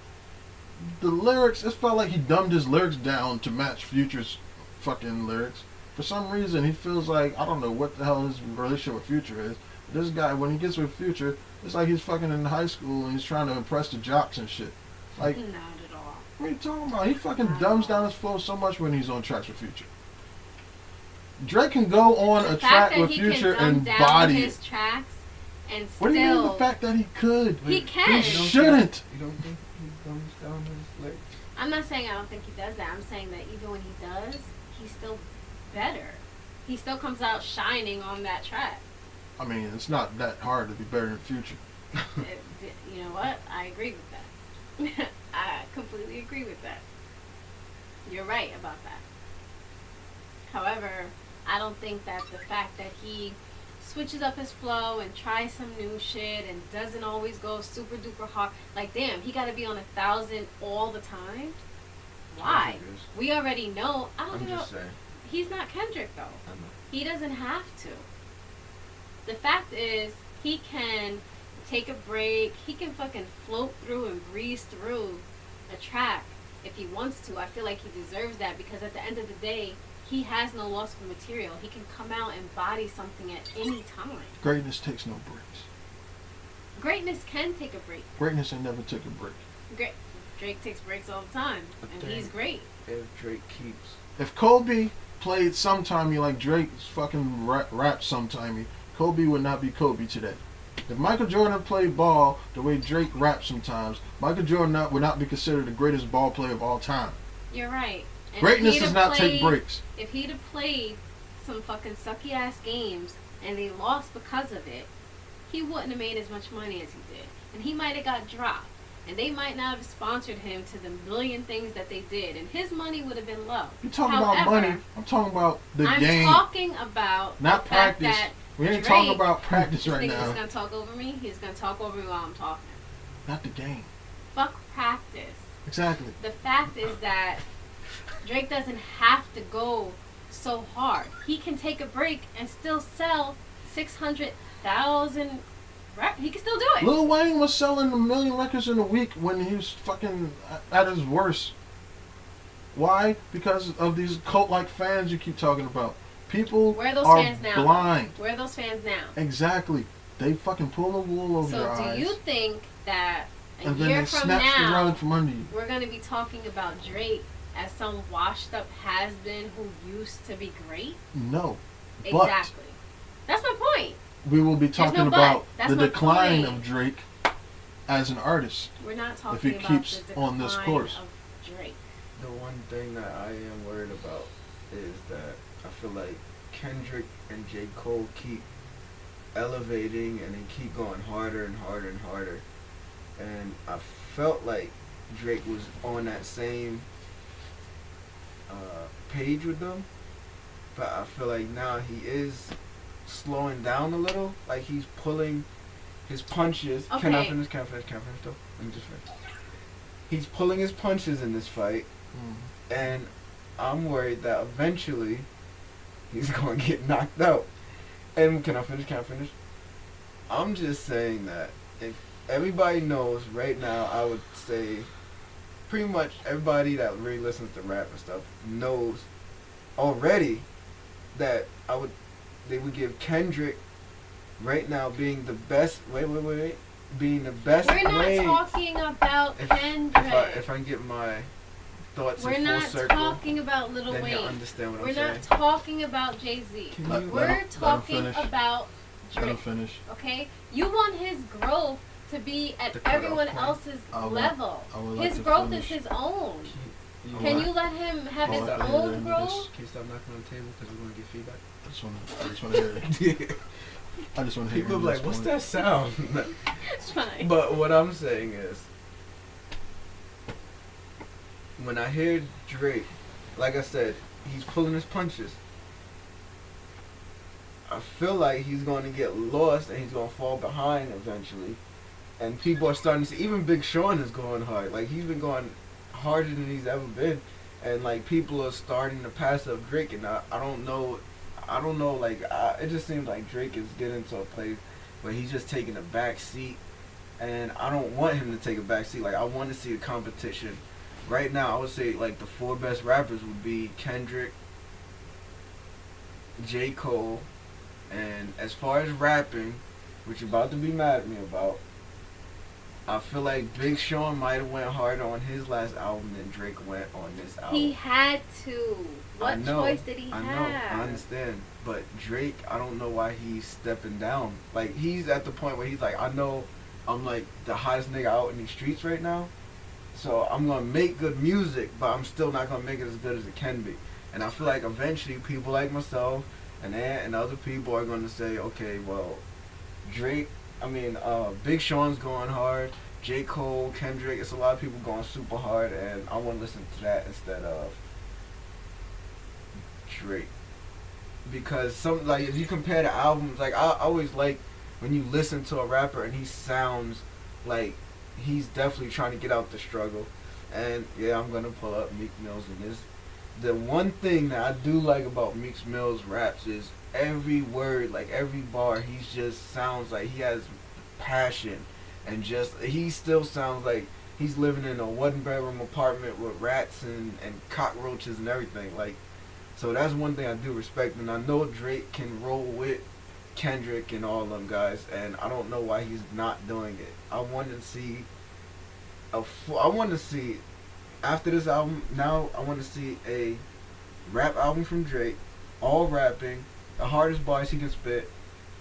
The lyrics, it felt like he dumbed his lyrics down to match Future's fucking lyrics. For some reason, he feels like, I don't know what the hell his relationship with Future is. This guy, when he gets with Future, it's like he's fucking in high school and he's trying to impress the jocks and shit. Like, Not at all. what are you talking about? He fucking dumbs down his flow so much when he's on tracks with Future. Drake can go on a track with Future and body his tracks and still. What do you mean the fact that he could? He can. He shouldn't. You don't think he dumbs down his lyrics? I'm not saying I don't think he does that. I'm saying that even when he does, he's still better. He still comes out shining on that track. I mean, it's not that hard to be better in the future. You know what? I agree with that. I completely agree with that. You're right about that. However, I don't think that the fact that he switches up his flow and tries some new shit and doesn't always go super duper hard. Like, damn, he got to be on 1,000 all the time. Why? We already know. I don't know. Just saying. He's not Kendrick though. I know. He doesn't have to. The fact is, he can take a break. He can fucking float through and breeze through a track if he wants to. I feel like he deserves that because at the end of the day, he has no loss of material. He can come out and body something at any time. Greatness takes no breaks. Greatness can take a break. Greatness ain't never took a break. Drake takes breaks all the time, and he's great. If Drake keeps... If Kobe played sometimey like Drake's fucking rap sometimey, Kobe would not be Kobe today. If Michael Jordan played ball the way Drake raps sometimes, Michael Jordan would not be considered the greatest ball player of all time. You're right. And greatness does not take breaks. If he'd have played some fucking sucky ass games and they lost because of it, he wouldn't have made as much money as he did. And he might have got dropped. And they might not have sponsored him to the million things that they did. And his money would have been low. You're talking about money. I'm talking about the game. I'm talking about not the practice. Fact that we ain't Drake, talking about practice right now. He's going to talk over me. He's going to talk over me while I'm talking. Not the game. Fuck practice. Exactly. The fact is that Drake doesn't have to go so hard. He can take a break and still sell 600,000. He can still do it. Lil Wayne was selling 1 million records in a week when he was fucking at his worst. Why? Because of these cult-like fans you keep talking about. People Where are those are fans now? blind. Where are those fans now? Exactly. They fucking pull the wool over your eyes. So do you think that a and then year they from snatch the now, rug from under you? we're going to be talking about Drake as some washed-up has-been who used to be great? No. Exactly. That's my point. We will be talking about the my decline point. of Drake as an artist. We're not talking if he about keeps the decline on this course. of Drake. The one thing that I am worried about is that I feel like Kendrick and J. Cole keep elevating and they keep going harder and harder and harder. And I felt like Drake was on that same page with them. But I feel like now he is slowing down a little. Like he's pulling his punches. Okay. Can I finish though? Let me just finish. He's pulling his punches in this fight. And I'm worried that eventually he's going to get knocked out. And can I finish? I'm just saying that if everybody knows right now, I would say pretty much everybody that really listens to rap and stuff knows already that they would give Kendrick right now being the best. Being the best. We're not talking about Kendrick. If I can get my thoughts We're in full not circle, talking about Lil then Wayne. you'll understand what We're I'm saying. not talking about Jay-Z. We're talking about Let him Drake. finish. Okay? You want his growth to be at The cutoff everyone point. else's I would level. like His to growth finish. is his own. You Can want- you let him have his I can own hear growth? Can you stop knocking on the table because we're going to get feedback? I just want to hear it. I just want to hear People it. are like, what's that sound? It's fine. But what I'm saying is, when I hear Drake, like I said, he's pulling his punches. I feel like he's going to get lost and he's going to fall behind eventually. And people are starting to see, even Big Sean is going hard. Like, he's been going harder than he's ever been. And, like, people are starting to pass up Drake. And I don't know, like, it just seems like Drake is getting to a place where he's just taking a back seat. And I don't want him to take a back seat. Like, I want to see a competition. Right now, I would say, like, the 4 best rappers would be Kendrick, J. Cole, and as far as rapping, which you're about to be mad at me about, I feel like Big Sean might have went harder on his last album than Drake went on this album. He had to. What choice did he have? I know, I understand. But Drake, I don't know why he's stepping down. Like, he's at the point where he's like, I know I'm like the hottest nigga out in these streets right now, So I'm gonna make good music, but I'm still not gonna make it as good as it can be. And I feel like eventually people like myself and Ant and other people are gonna say, okay, well, Drake, Big Sean's going hard, J. Cole, Kendrick, it's a lot of people going super hard, and I want to listen to that instead of Drake. Because some, like, if you compare the albums, like, I always like when you listen to a rapper and he sounds like he's definitely trying to get out the struggle. And yeah, I'm gonna pull up Meek Mill's in this. The one thing that I do like about Meek Mill's raps is every word, like every bar, he just sounds like he has passion, and just he still sounds like he's living in a 1 bedroom apartment with rats and cockroaches and everything. Like, so that's one thing I do respect, and I know Drake can roll with Kendrick and all them guys, and I don't know why he's not doing it. I want to see I want to see after this album. Now I want to see a rap album from Drake, all rapping, the hardest bars he can spit.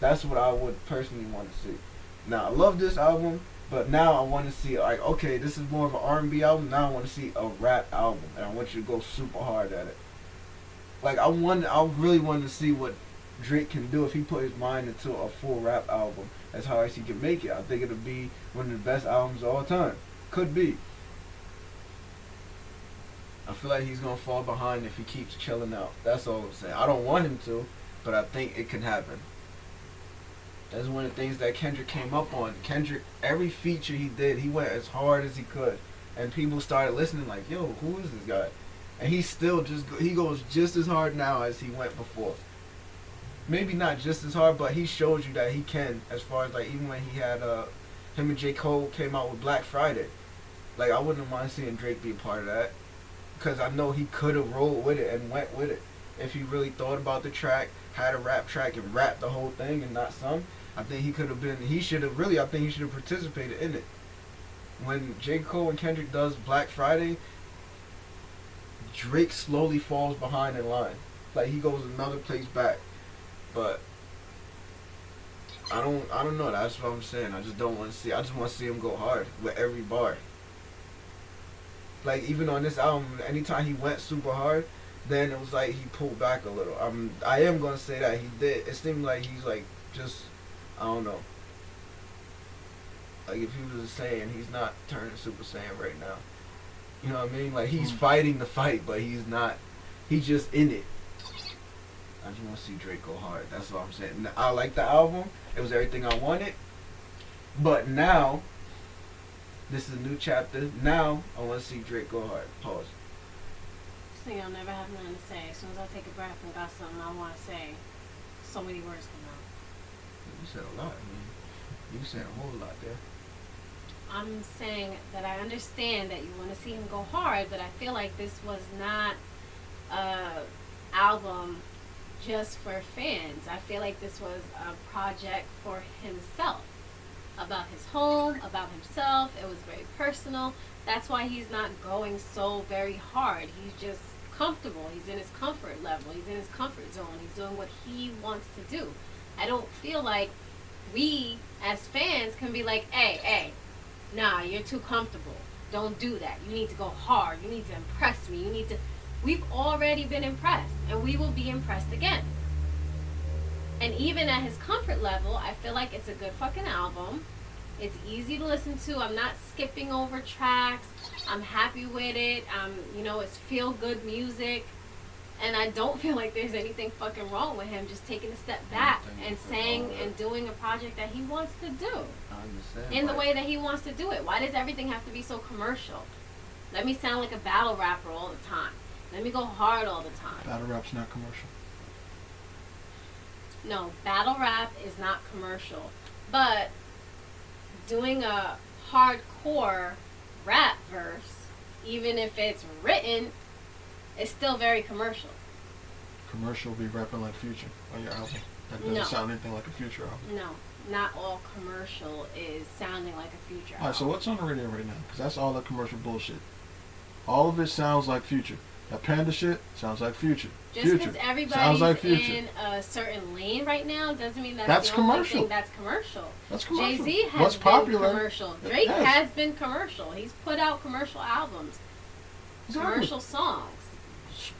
That's what I would personally want to see. Now I love this album, but now I want to see, like, okay, this is more of an R&B album. Now I want to see a rap album, and I want you to go super hard at it. Like, I really want to see what Drake can do if he put his mind into a full rap album as hard as he can make it. I think it'll be one of the best albums of all time. Could be. I feel like he's gonna fall behind if he keeps chilling out. That's all I'm saying. I don't want him to, but I think it can happen. That's one of the things that Kendrick came up on. Kendrick, every feature he did, he went as hard as he could, and people started listening like, "Yo, who is this guy?" And he still he goes just as hard now as he went before. Maybe not just as hard, but he shows you that he can. As far as, like, even when he had him and J. Cole came out with Black Friday, like, I wouldn't mind seeing Drake be a part of that, because I know he could have rolled with it and went with it if he really thought about the track, had a rap track and rapped the whole thing and not some. I think he could have been. He should have really. I think he should have participated in it. When J. Cole and Kendrick does Black Friday, Drake slowly falls behind in line. Like, he goes another place back. But I don't know. That's what I'm saying. I just don't want to see. I just want to see him go hard with every bar. Like, even on this album, anytime he went super hard, then it was like he pulled back a little. I am gonna say that he did. It seemed like he's like just, I don't know. Like, if he was a Saiyan, he's not turning Super Saiyan right now. You know what I mean? Like, he's fighting the fight, but he's not. He's just in it. I just want to see Drake go hard. That's all I'm saying. I like the album. It was everything I wanted. But now, this is a new chapter. Now, I want to see Drake go hard. Pause. This thing I'll never have nothing to say. As soon as I take a breath and got something I want to say, so many words come out. You said a lot. I mean, you said a whole lot there. I'm saying that I understand that you want to see him go hard, but I feel like this was not a album just for fans. I feel like this was a project for himself, about his home, about himself. It was very personal. That's why he's not going so very hard. He's just comfortable. He's in his comfort level. He's in his comfort zone. He's doing what he wants to do. I don't feel like we as fans can be like, hey, nah, you're too comfortable. Don't do that. You need to go hard. You need to impress me. You need to. We've already been impressed, and we will be impressed again. And even at his comfort level, I feel like it's a good fucking album. It's easy to listen to. I'm not skipping over tracks. I'm happy with it. It's feel good music. And I don't feel like there's anything fucking wrong with him just taking a step back and saying and doing a project that he wants to do. I understand. In the way that he wants to do it. Why does everything have to be so commercial? Let me sound like a battle rapper all the time. Let me go hard all the time. Battle rap's not commercial. No, battle rap is not commercial. But doing a hardcore rap verse, even if it's written, is still very commercial. Commercial be rapping like Future on your album. That doesn't sound anything like a Future album. No, not all commercial is sounding like a Future album. Alright, so what's on the radio right now? Because that's all the commercial bullshit. All of it sounds like Future. That Panda shit sounds like Future. Just Future because sounds everybody's like Future. in a certain lane right now doesn't mean That's the only commercial. thing that's commercial. That's commercial. Jay-Z has What's been popular? commercial. Drake Yes. has been commercial. He's put out commercial albums, Exactly. commercial songs.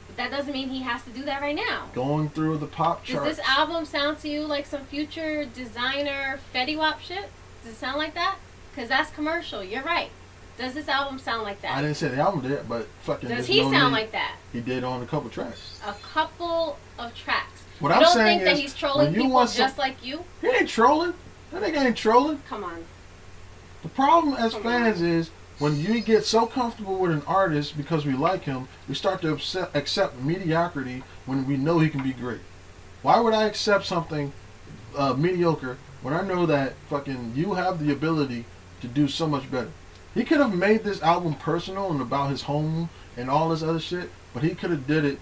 But that doesn't mean he has to do that right now. Going through the pop charts. Does this album sound to you like some Future designer Fetty Wap shit? Does it sound like that? Because that's commercial. You're right. Does this album sound like that? I didn't say the album did, but fucking. Does there's he no sound need. like that? He did on a couple tracks. A couple of tracks. What you I'm don't saying think that is, he's trolling when you people want just like you? He ain't trolling. That nigga ain't trolling. Come on. The problem as Come fans is when you get so comfortable with an artist because we like him, we start to accept mediocrity when we know he can be great. Why would I accept something mediocre when I know that fucking you have the ability to do so much better? He could have made this album personal and about his home and all this other shit, but he could have did it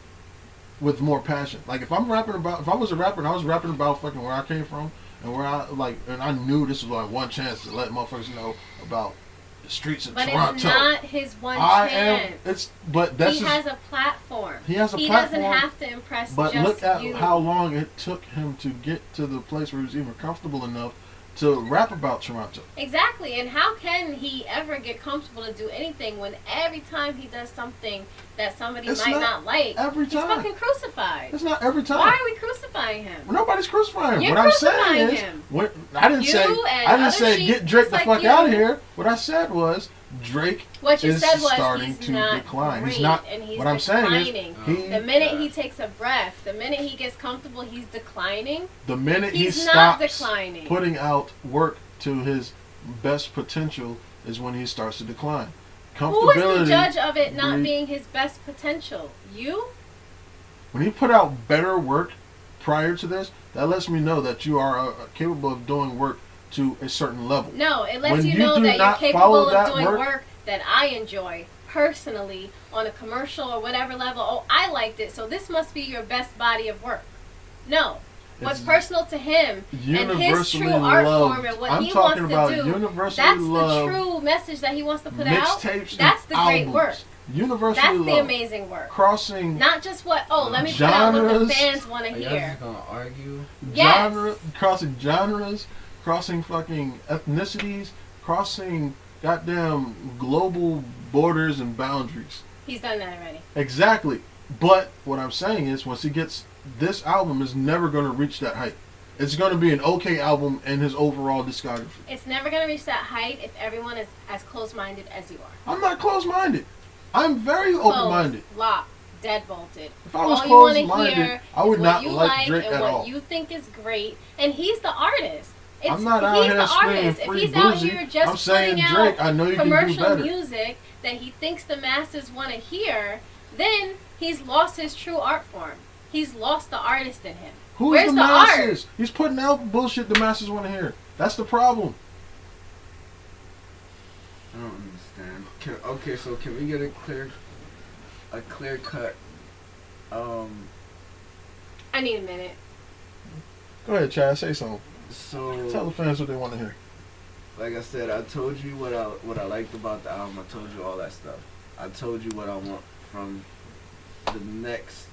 with more passion. Like if I was a rapper and I was rapping about fucking where I came from and where and I knew this was like one chance to let motherfuckers know about the streets of Toronto. But it's not his one chance. He has a platform. He has a platform. He doesn't have to impress but just look at you. how long it took him to get to the place where he was even comfortable enough to rap about Toronto. Exactly, and how can he ever get comfortable to do anything when every time he does something that somebody might not like, every time. he's fucking crucified? It's not every time. Why are we crucifying him? Well, nobody's crucifying him. You're What I'm saying crucifying is, him. I didn't say get Drake the fuck out of here. What I said was Drake is starting to decline. Great, he's not. And he's what I'm declining. saying is, the minute he takes a breath, the minute he gets comfortable, he's declining. The minute he he's not stops declining. putting out work to his best potential is when he starts to decline. Who is the judge of it not being his best potential? You? When he put out better work prior to this, that lets me know that you are capable of doing work to a certain level. No, it lets when you know that you're capable follow of doing work that I enjoy personally on a commercial or whatever level. Oh, I liked it, so this must be your best body of work. No. What's personal to him and his true art form and what he wants to do, that's the true message that he wants to put out. That's the great work. Universally That's the amazing work. Crossing not just what, let me put out what the fans want to hear. Are you just going to argue? Yes. Crossing genres, crossing fucking ethnicities, crossing goddamn global borders and boundaries. He's done that already. Exactly. But what I'm saying is once he gets... This album is never going to reach that height. It's going to be an okay album in his overall discography. It's never going to reach that height if everyone is as close-minded as you are. I'm not close-minded. I'm very open-minded. Locked, dead-bolted. If I was all close-minded, I would not like Drake at all. What you think is great, and he's the artist. I'm not out here screaming free If he's out boozy. here just I'm saying, putting Drake, out I know you can do commercial better. music that he thinks the masses want to hear, then he's lost his true art form. He's lost the artist in him. Who's the masses? He's putting out bullshit the masses want to hear. That's the problem. I don't understand. So can we get a clear cut? I need a minute. Go ahead, Chad. Say something. So tell the fans what they want to hear. Like I said, I told you what I liked about the album. I told you all that stuff. I told you what I want from the next.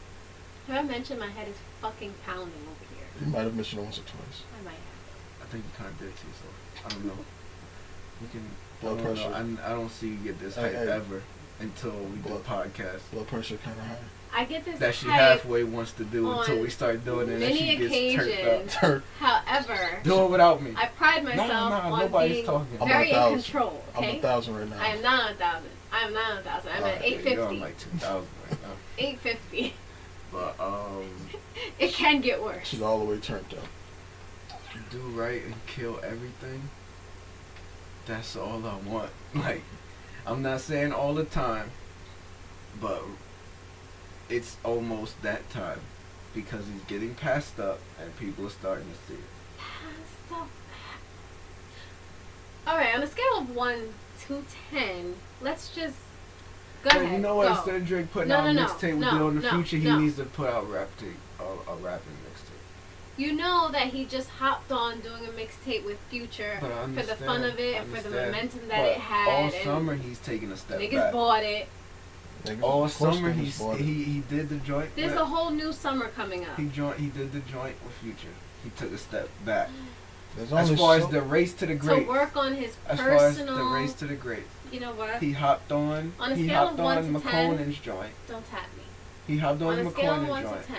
Have I mentioned my head is fucking pounding over here? You might have mentioned it once or twice. I might have. I think you kind of did too, so I don't know. We can. Blood pressure. I don't see you get this hype ever until we do a podcast. Blood pressure kind of high. I get this that she halfway wants to do until we start doing it, and she gets turned up. However, do it without me. I pride myself on being very in control. Okay? I'm 1,000 right now. I am not on 1,000. I am not on 1,000. I'm at 850. You're on like 2,000 right now. 850. But it can get worse. She's all the way turned up. Do right and kill everything. That's all I want. Like, I'm not saying all the time, but it's almost that time because he's getting passed up and people are starting to see it. Passed up. All right, on a scale of 1 to 10, let's just go ahead. You know what? Instead of Drake putting out a mixtape we do in the future, he needs to put out a rapping mixtape. You know that he just hopped on doing a mixtape with Future for the fun of it and for the momentum that it had. All summer he's taking a step back. Niggas bought it. all summer he did the joint. There's a whole new summer coming up. He did the joint with Future. He took a step back. As far as the race to the greats. To work on his as personal. far as the race to the greats. You know what? He hopped on. On a he scale hopped of 1 on to 10, McConaughey's joint. Don't tap me. He hopped on a scale of McConaughey's 1 joint. to 10.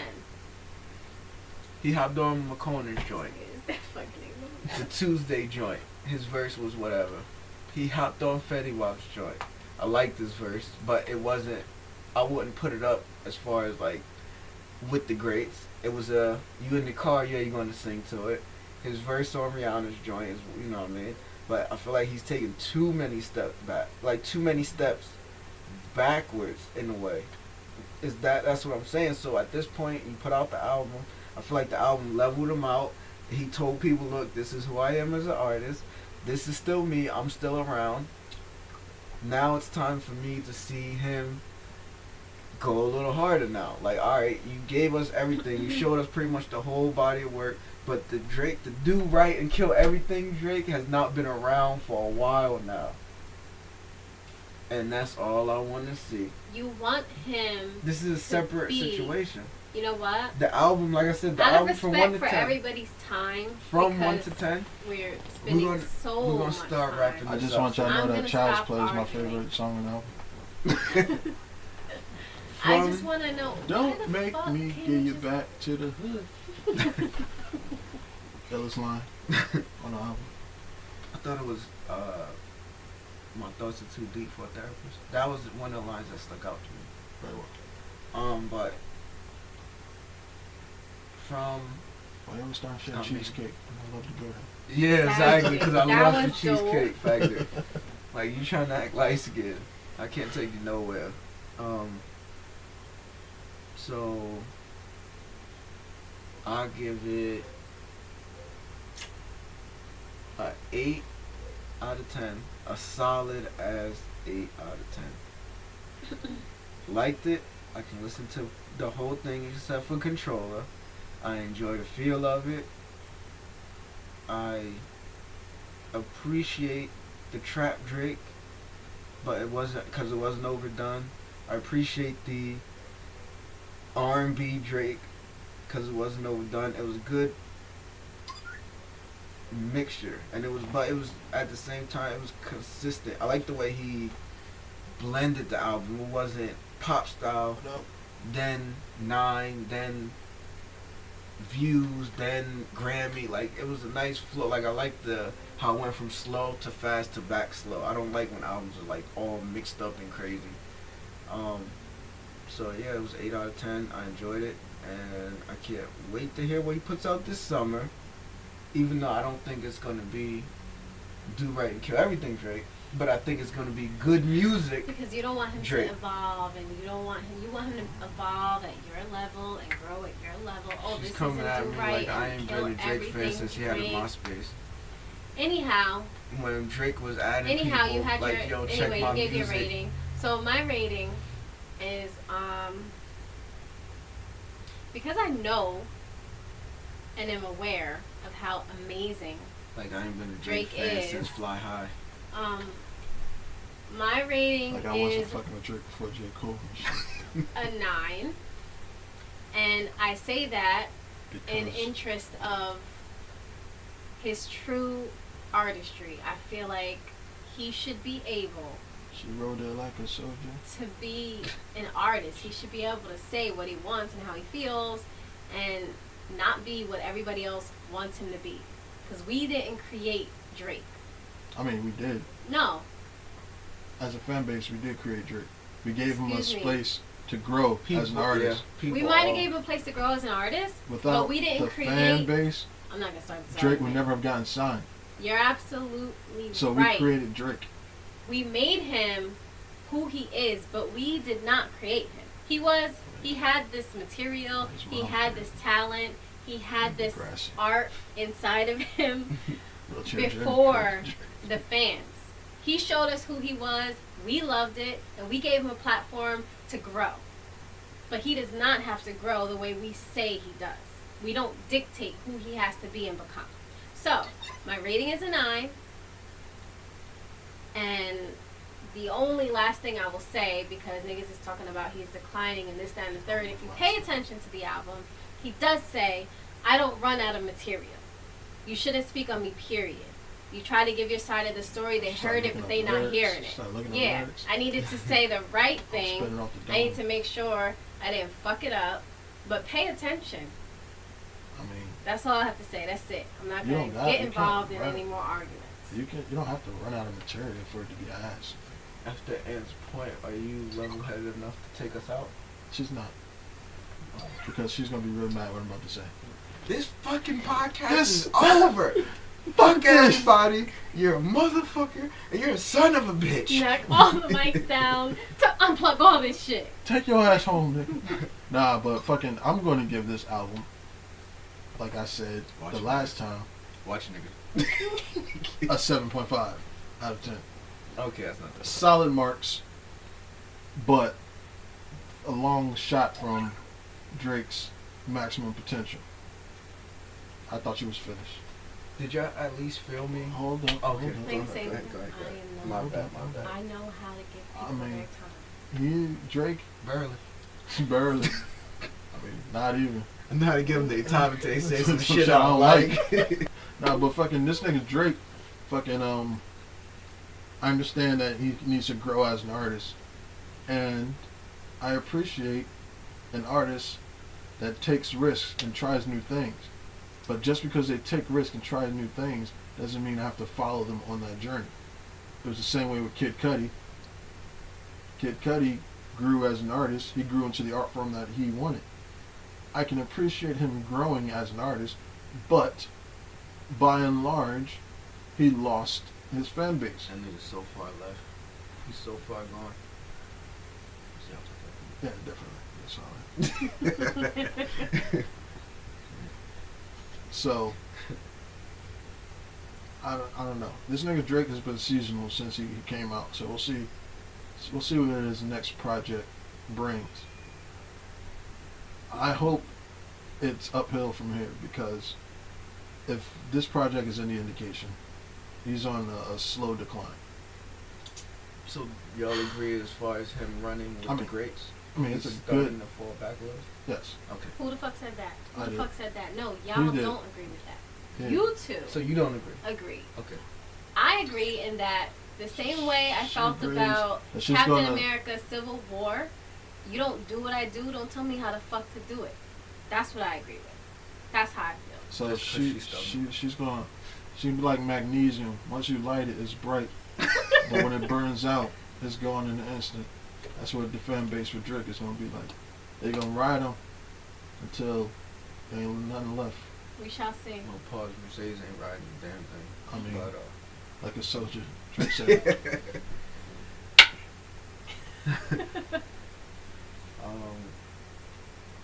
He hopped on McConaughey's joint. The Tuesday joint. His verse was whatever. He hopped on Fetty Wap's joint. I liked his verse, but it wasn't. I wouldn't put it up as far as like with the greats. It was you in the car, yeah, you're gonna sing to it. His verse on Rihanna's joint is, you know what I mean. But I feel like he's taking too many steps back, like too many steps backwards in a way. That's what I'm saying. So at this point, you put out the album. I feel like the album leveled him out. He told people, look, this is who I am as an artist. This is still me. I'm still around. Now it's time for me to see him go a little harder now. Like, all right, you gave us everything. You showed us pretty much the whole body of work. But the do right and kill everything Drake has not been around for a while now. And that's all I want to see. You want him. This is a separate situation. You know what? The album, like I said, the out album of from 1 to 10. respect for everybody's time. From 1 to 10. We're spending so much We're gonna start time. wrapping I this just up. want y'all to know that Child's Play is my arguing. favorite song on the album. I just want to know. Don't make me give you back to the hood. Illest line on the album. I thought it was my thoughts are too deep for a therapist. That was one of the lines that stuck out to me. Very well. But from Why you always start sharing cheesecake? I love to go there. yeah, exactly, because I That love the was dope. Cheesecake Factory. Like, you trying to act light again. I can't take you nowhere. So I'll give it a 8 out of 10. A solid as 8 out of 10. Liked it. I can listen to the whole thing except for Controller. I enjoy the feel of it. I appreciate the trap Drake, but it wasn't because it wasn't overdone. I appreciate the R&B Drake because it wasn't overdone. It was a good mixture, and it was at the same time it was consistent. I like the way he blended the album. It wasn't pop style, then 9, then Views, then Grammy. Like, it was a nice flow. Like, I like how it went from slow to fast to back slow. I don't like when albums are like all mixed up and crazy. So yeah, it was 8 out of 10. I enjoyed it, and I can't wait to hear what he puts out this summer. Even though I don't think it's gonna be Do Right and Kill Everything Drake, but I think it's gonna be good music. Because you don't want him Drake. to evolve, and you want him to evolve at your level and grow at your level. Oh, She's this coming isn't at Do me Right like I and ain't Kill been a Drake fan Everything since he had a Drake. MySpace. Anyhow, When Drake was adding you people, had like, your yo, check anyway. my You gave music. your rating. So my rating is because I know and am aware of how amazing Like, I ain't been a Drake Drake fan is. since Fly High. my rating Like, I wasn't is fucking with Drake before J. Cole and shit. a 9, and I say that in Because interest of his true artistry. I feel like he should be able she rode there like a soldier. to be an artist. He should be able to say what he wants and how he feels, and not be what everybody else wants him to be. Because we didn't create Drake. I mean, we did. No. As a fan base, we did create Drake. We gave him a Excuse me. space to grow as an artist. Yeah, We might have gave him a place to grow as an artist, Without but we didn't the create. fan base, I'm not gonna start this. Drake would argument. never have gotten signed. You're absolutely So we right. created Drake. We made him who he is, but we did not create him. He had this material, he had this talent, he had this Grassy. art inside of him Little children. before the fans. He showed us who he was, we loved it, and we gave him a platform to grow. But he does not have to grow the way we say he does. We don't dictate who he has to be and become. So, my rating is a 9. And the only last thing I will say, because niggas is talking about he's declining and this, that, and the third. If you pay attention to the album, he does say, I don't run out of material. You shouldn't speak on me, period. You try to give your side of the story, they heard it, but they not hearing it. Yeah, I needed to say the right thing. I need to make sure I didn't fuck it up, but pay attention. I mean, that's all I have to say. That's it. I'm not going to get involved in any more arguments. You don't have to run out of material for it to be ass. After Ann's point, are you level-headed enough to take us out? She's not. Because she's going to be real mad what I'm about to say. This fucking podcast is over. Fuck everybody. You're a motherfucker, and you're a son of a bitch. Knock all the mics down to unplug all this shit. Take your ass home, nigga. Nah, but fucking, I'm going to give this album, like I said the last time. Watch nigga. A 7.5 out of 10. Okay, that's not that. Solid marks, but a long shot from Drake's maximum potential. I thought you was finished. Did y'all at least feel me? Hold on. Okay. Hold on. Go ahead. My bad. I know how to give people their time. Drake? Barely. Barely. I mean, not even. I know how to give them their time until they say some shit I don't like. Nah, but fucking this nigga Drake, fucking I understand that he needs to grow as an artist, and I appreciate an artist that takes risks and tries new things. But just because they take risks and try new things doesn't mean I have to follow them on that journey. It was the same way with Kid Cudi. Kid Cudi grew as an artist. He grew into the art form that he wanted. I can appreciate him growing as an artist, but by and large, he lost his fan base. That nigga's so far left. He's so far gone. Yeah, definitely. That's all right. So, I don't know. This nigga Drake has been seasonal since he came out, so we'll see. We'll see what his next project brings. I hope it's uphill from here, because if this project is any indication, he's on a slow decline. So y'all agree as far as him running with the greats? I mean, it's a starting good. to fall back a little? Yes. Okay. Who the fuck said that? Who I the did. fuck said that? No, y'all did. don't agree with that. Yeah. You two So you don't agree? agree. Okay. I agree in that the same way I felt agrees about that she's Captain gonna- America Civil War. You don't do what I do, don't tell me how the fuck to do it. That's what I agree with. That's how I feel. So That's 'cause she's gonna be like magnesium. Once you light it, it's bright, but when it burns out, it's gone in an instant. That's what the fan base for Drake is gonna be like. They're gonna ride him until there ain't nothing left. We shall see. No pause. Mercedes ain't riding the damn thing. I mean, But, like a soldier. Drake said.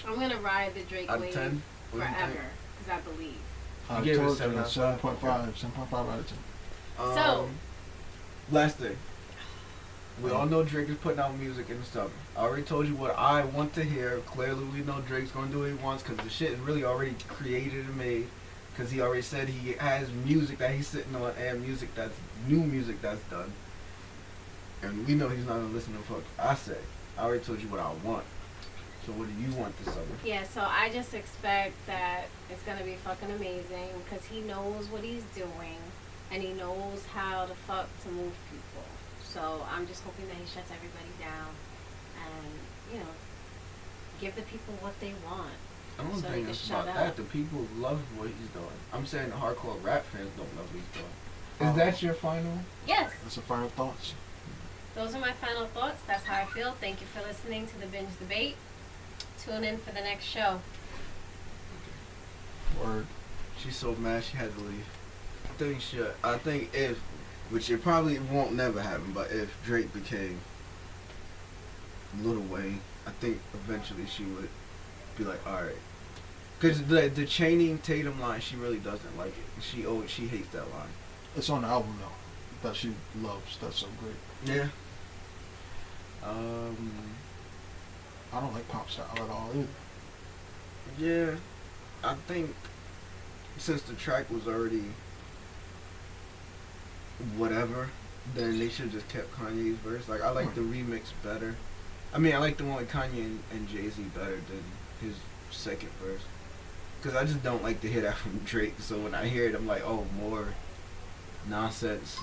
I'm gonna ride the Drake out of wave 10, what do you forever, think? because I believe. I You gave it told you, 7.5. 7.5 out of 10. So- last thing. We all know Drake is putting out music in the summer. I already told you what I want to hear. Clearly, we know Drake's going to do what he wants, because the shit is really already created and made. Because he already said he has music that he's sitting on, and new music that's done. And we know he's not going to listen to fuck I say. I already told you what I want. So what do you want this summer? Yeah, so I just expect that it's gonna be fucking amazing, because he knows what he's doing, and he knows how the fuck to move people. So I'm just hoping that he shuts everybody down, and give the people what they want. I don't So think they it's just about shut that. up. The people love what he's doing. I'm saying the hardcore rap fans don't love what he's doing. Oh. Is that your final? Yes, That's the final thoughts. those are my final thoughts. That's how I feel. Thank you for listening to the Binge Debate. Tune in for the next show. Word. She's so mad she had to leave. I think if, which it probably won't never happen, but if Drake became Lil Wayne, I think eventually she would be like, alright. Because the Channing Tatum line, she really doesn't like it. She hates that line. It's on the album though, that she loves. That's so great. Yeah. I don't like pop style at all either. Yeah. I think since the track was already whatever, then they should just kept Kanye's verse. Like I like the remix better. I mean, I like the one with Kanye and Jay-Z better than his second verse. Cause I just don't like to hear that from Drake. So when I hear it, I'm like, oh, more nonsense.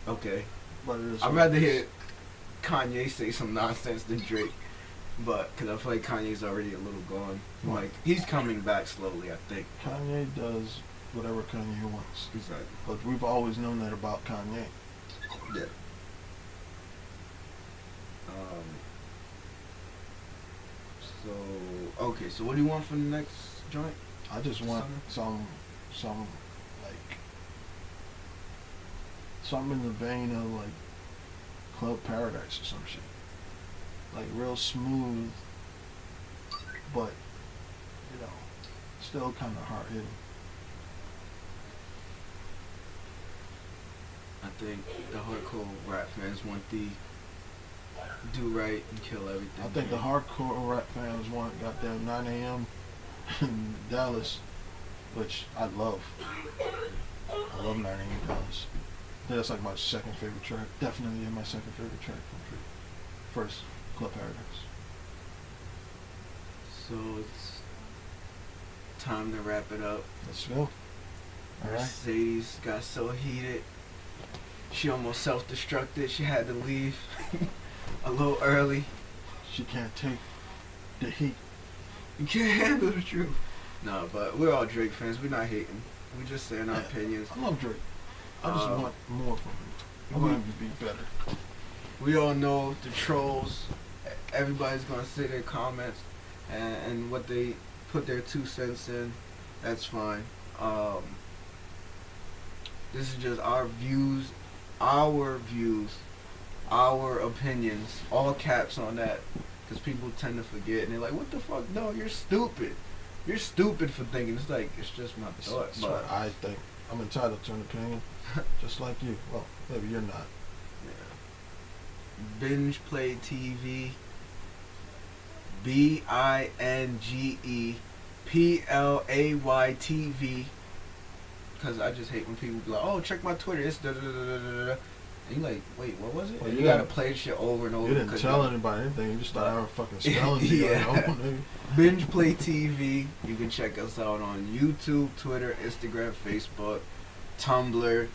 Okay, But it is I'd what rather it is. hear Kanye say some nonsense than Drake. But cause I feel like Kanye's already a little gone. Right. Like he's coming back slowly, I think. Kanye does whatever Kanye wants. Exactly. But we've always known that about Kanye. Yeah. So okay, so what do you want for the next joint? I just want Summer? some like something in the vein of like Club Paradise or some shit. Like real smooth, but you know, still kind of hard hitting. I think the hardcore rap fans want the do right and kill everything. I think the hardcore rap fans want goddamn 9 a.m. in Dallas, which I love. I love 9 a.m. Dallas. That's like my second favorite track. Definitely my second favorite track from Drake. First, Club Paradise. So it's time to wrap it up. Let's go. All right. Mercedes got so heated, she almost self-destructed. She had to leave a little early. She can't take the heat. You can't handle the truth. No, but we're all Drake fans. We're not hating. We're just saying our opinions. I love Drake. I just want more from him. I want him to be better. We all know the trolls. Everybody's gonna say their comments and what they put their 2 cents in. That's fine. This is just our views, our opinions. All caps on that, because people tend to forget and they're like, "What the fuck? No, you're stupid. You're stupid for thinking." It's like it's just my thought. That's But what I think. I'm entitled to an opinion, just like you. Well, maybe you're not. yeah. Binge Play TV. BingePlay TV. Because I just hate when people be like, "Oh, check my Twitter. It's da da da da da da." And you like, wait, what was it? Well, And you you gotta didn't- play shit over and over. You didn't 'cause tell anybody anything. You just started having fucking spelling bee Yeah. on your own, nigga. Binge Play TV. You can check us out on YouTube, Twitter, Instagram, Facebook, Tumblr.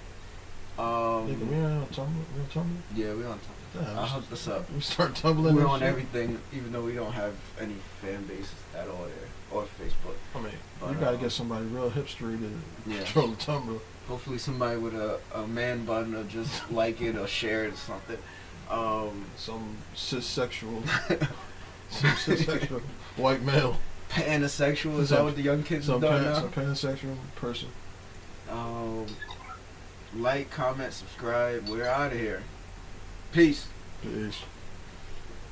Nigga, we on Tumblr? We on Tumblr? Yeah, we're on Tumblr. Damn, I'll hook this up. We start tumbling. We're and on shit. everything, even though we don't have any fan base at all there, or Facebook. I mean, But, you gotta get somebody real hipstery to Yeah. control the Tumblr. Hopefully somebody with a man bun will just like it or share it or something. Some cis-sexual white male. Pansexual, is that what the young kids are Some doing now? pansexual person. Like, comment, subscribe. We're out of here. Peace. Peace.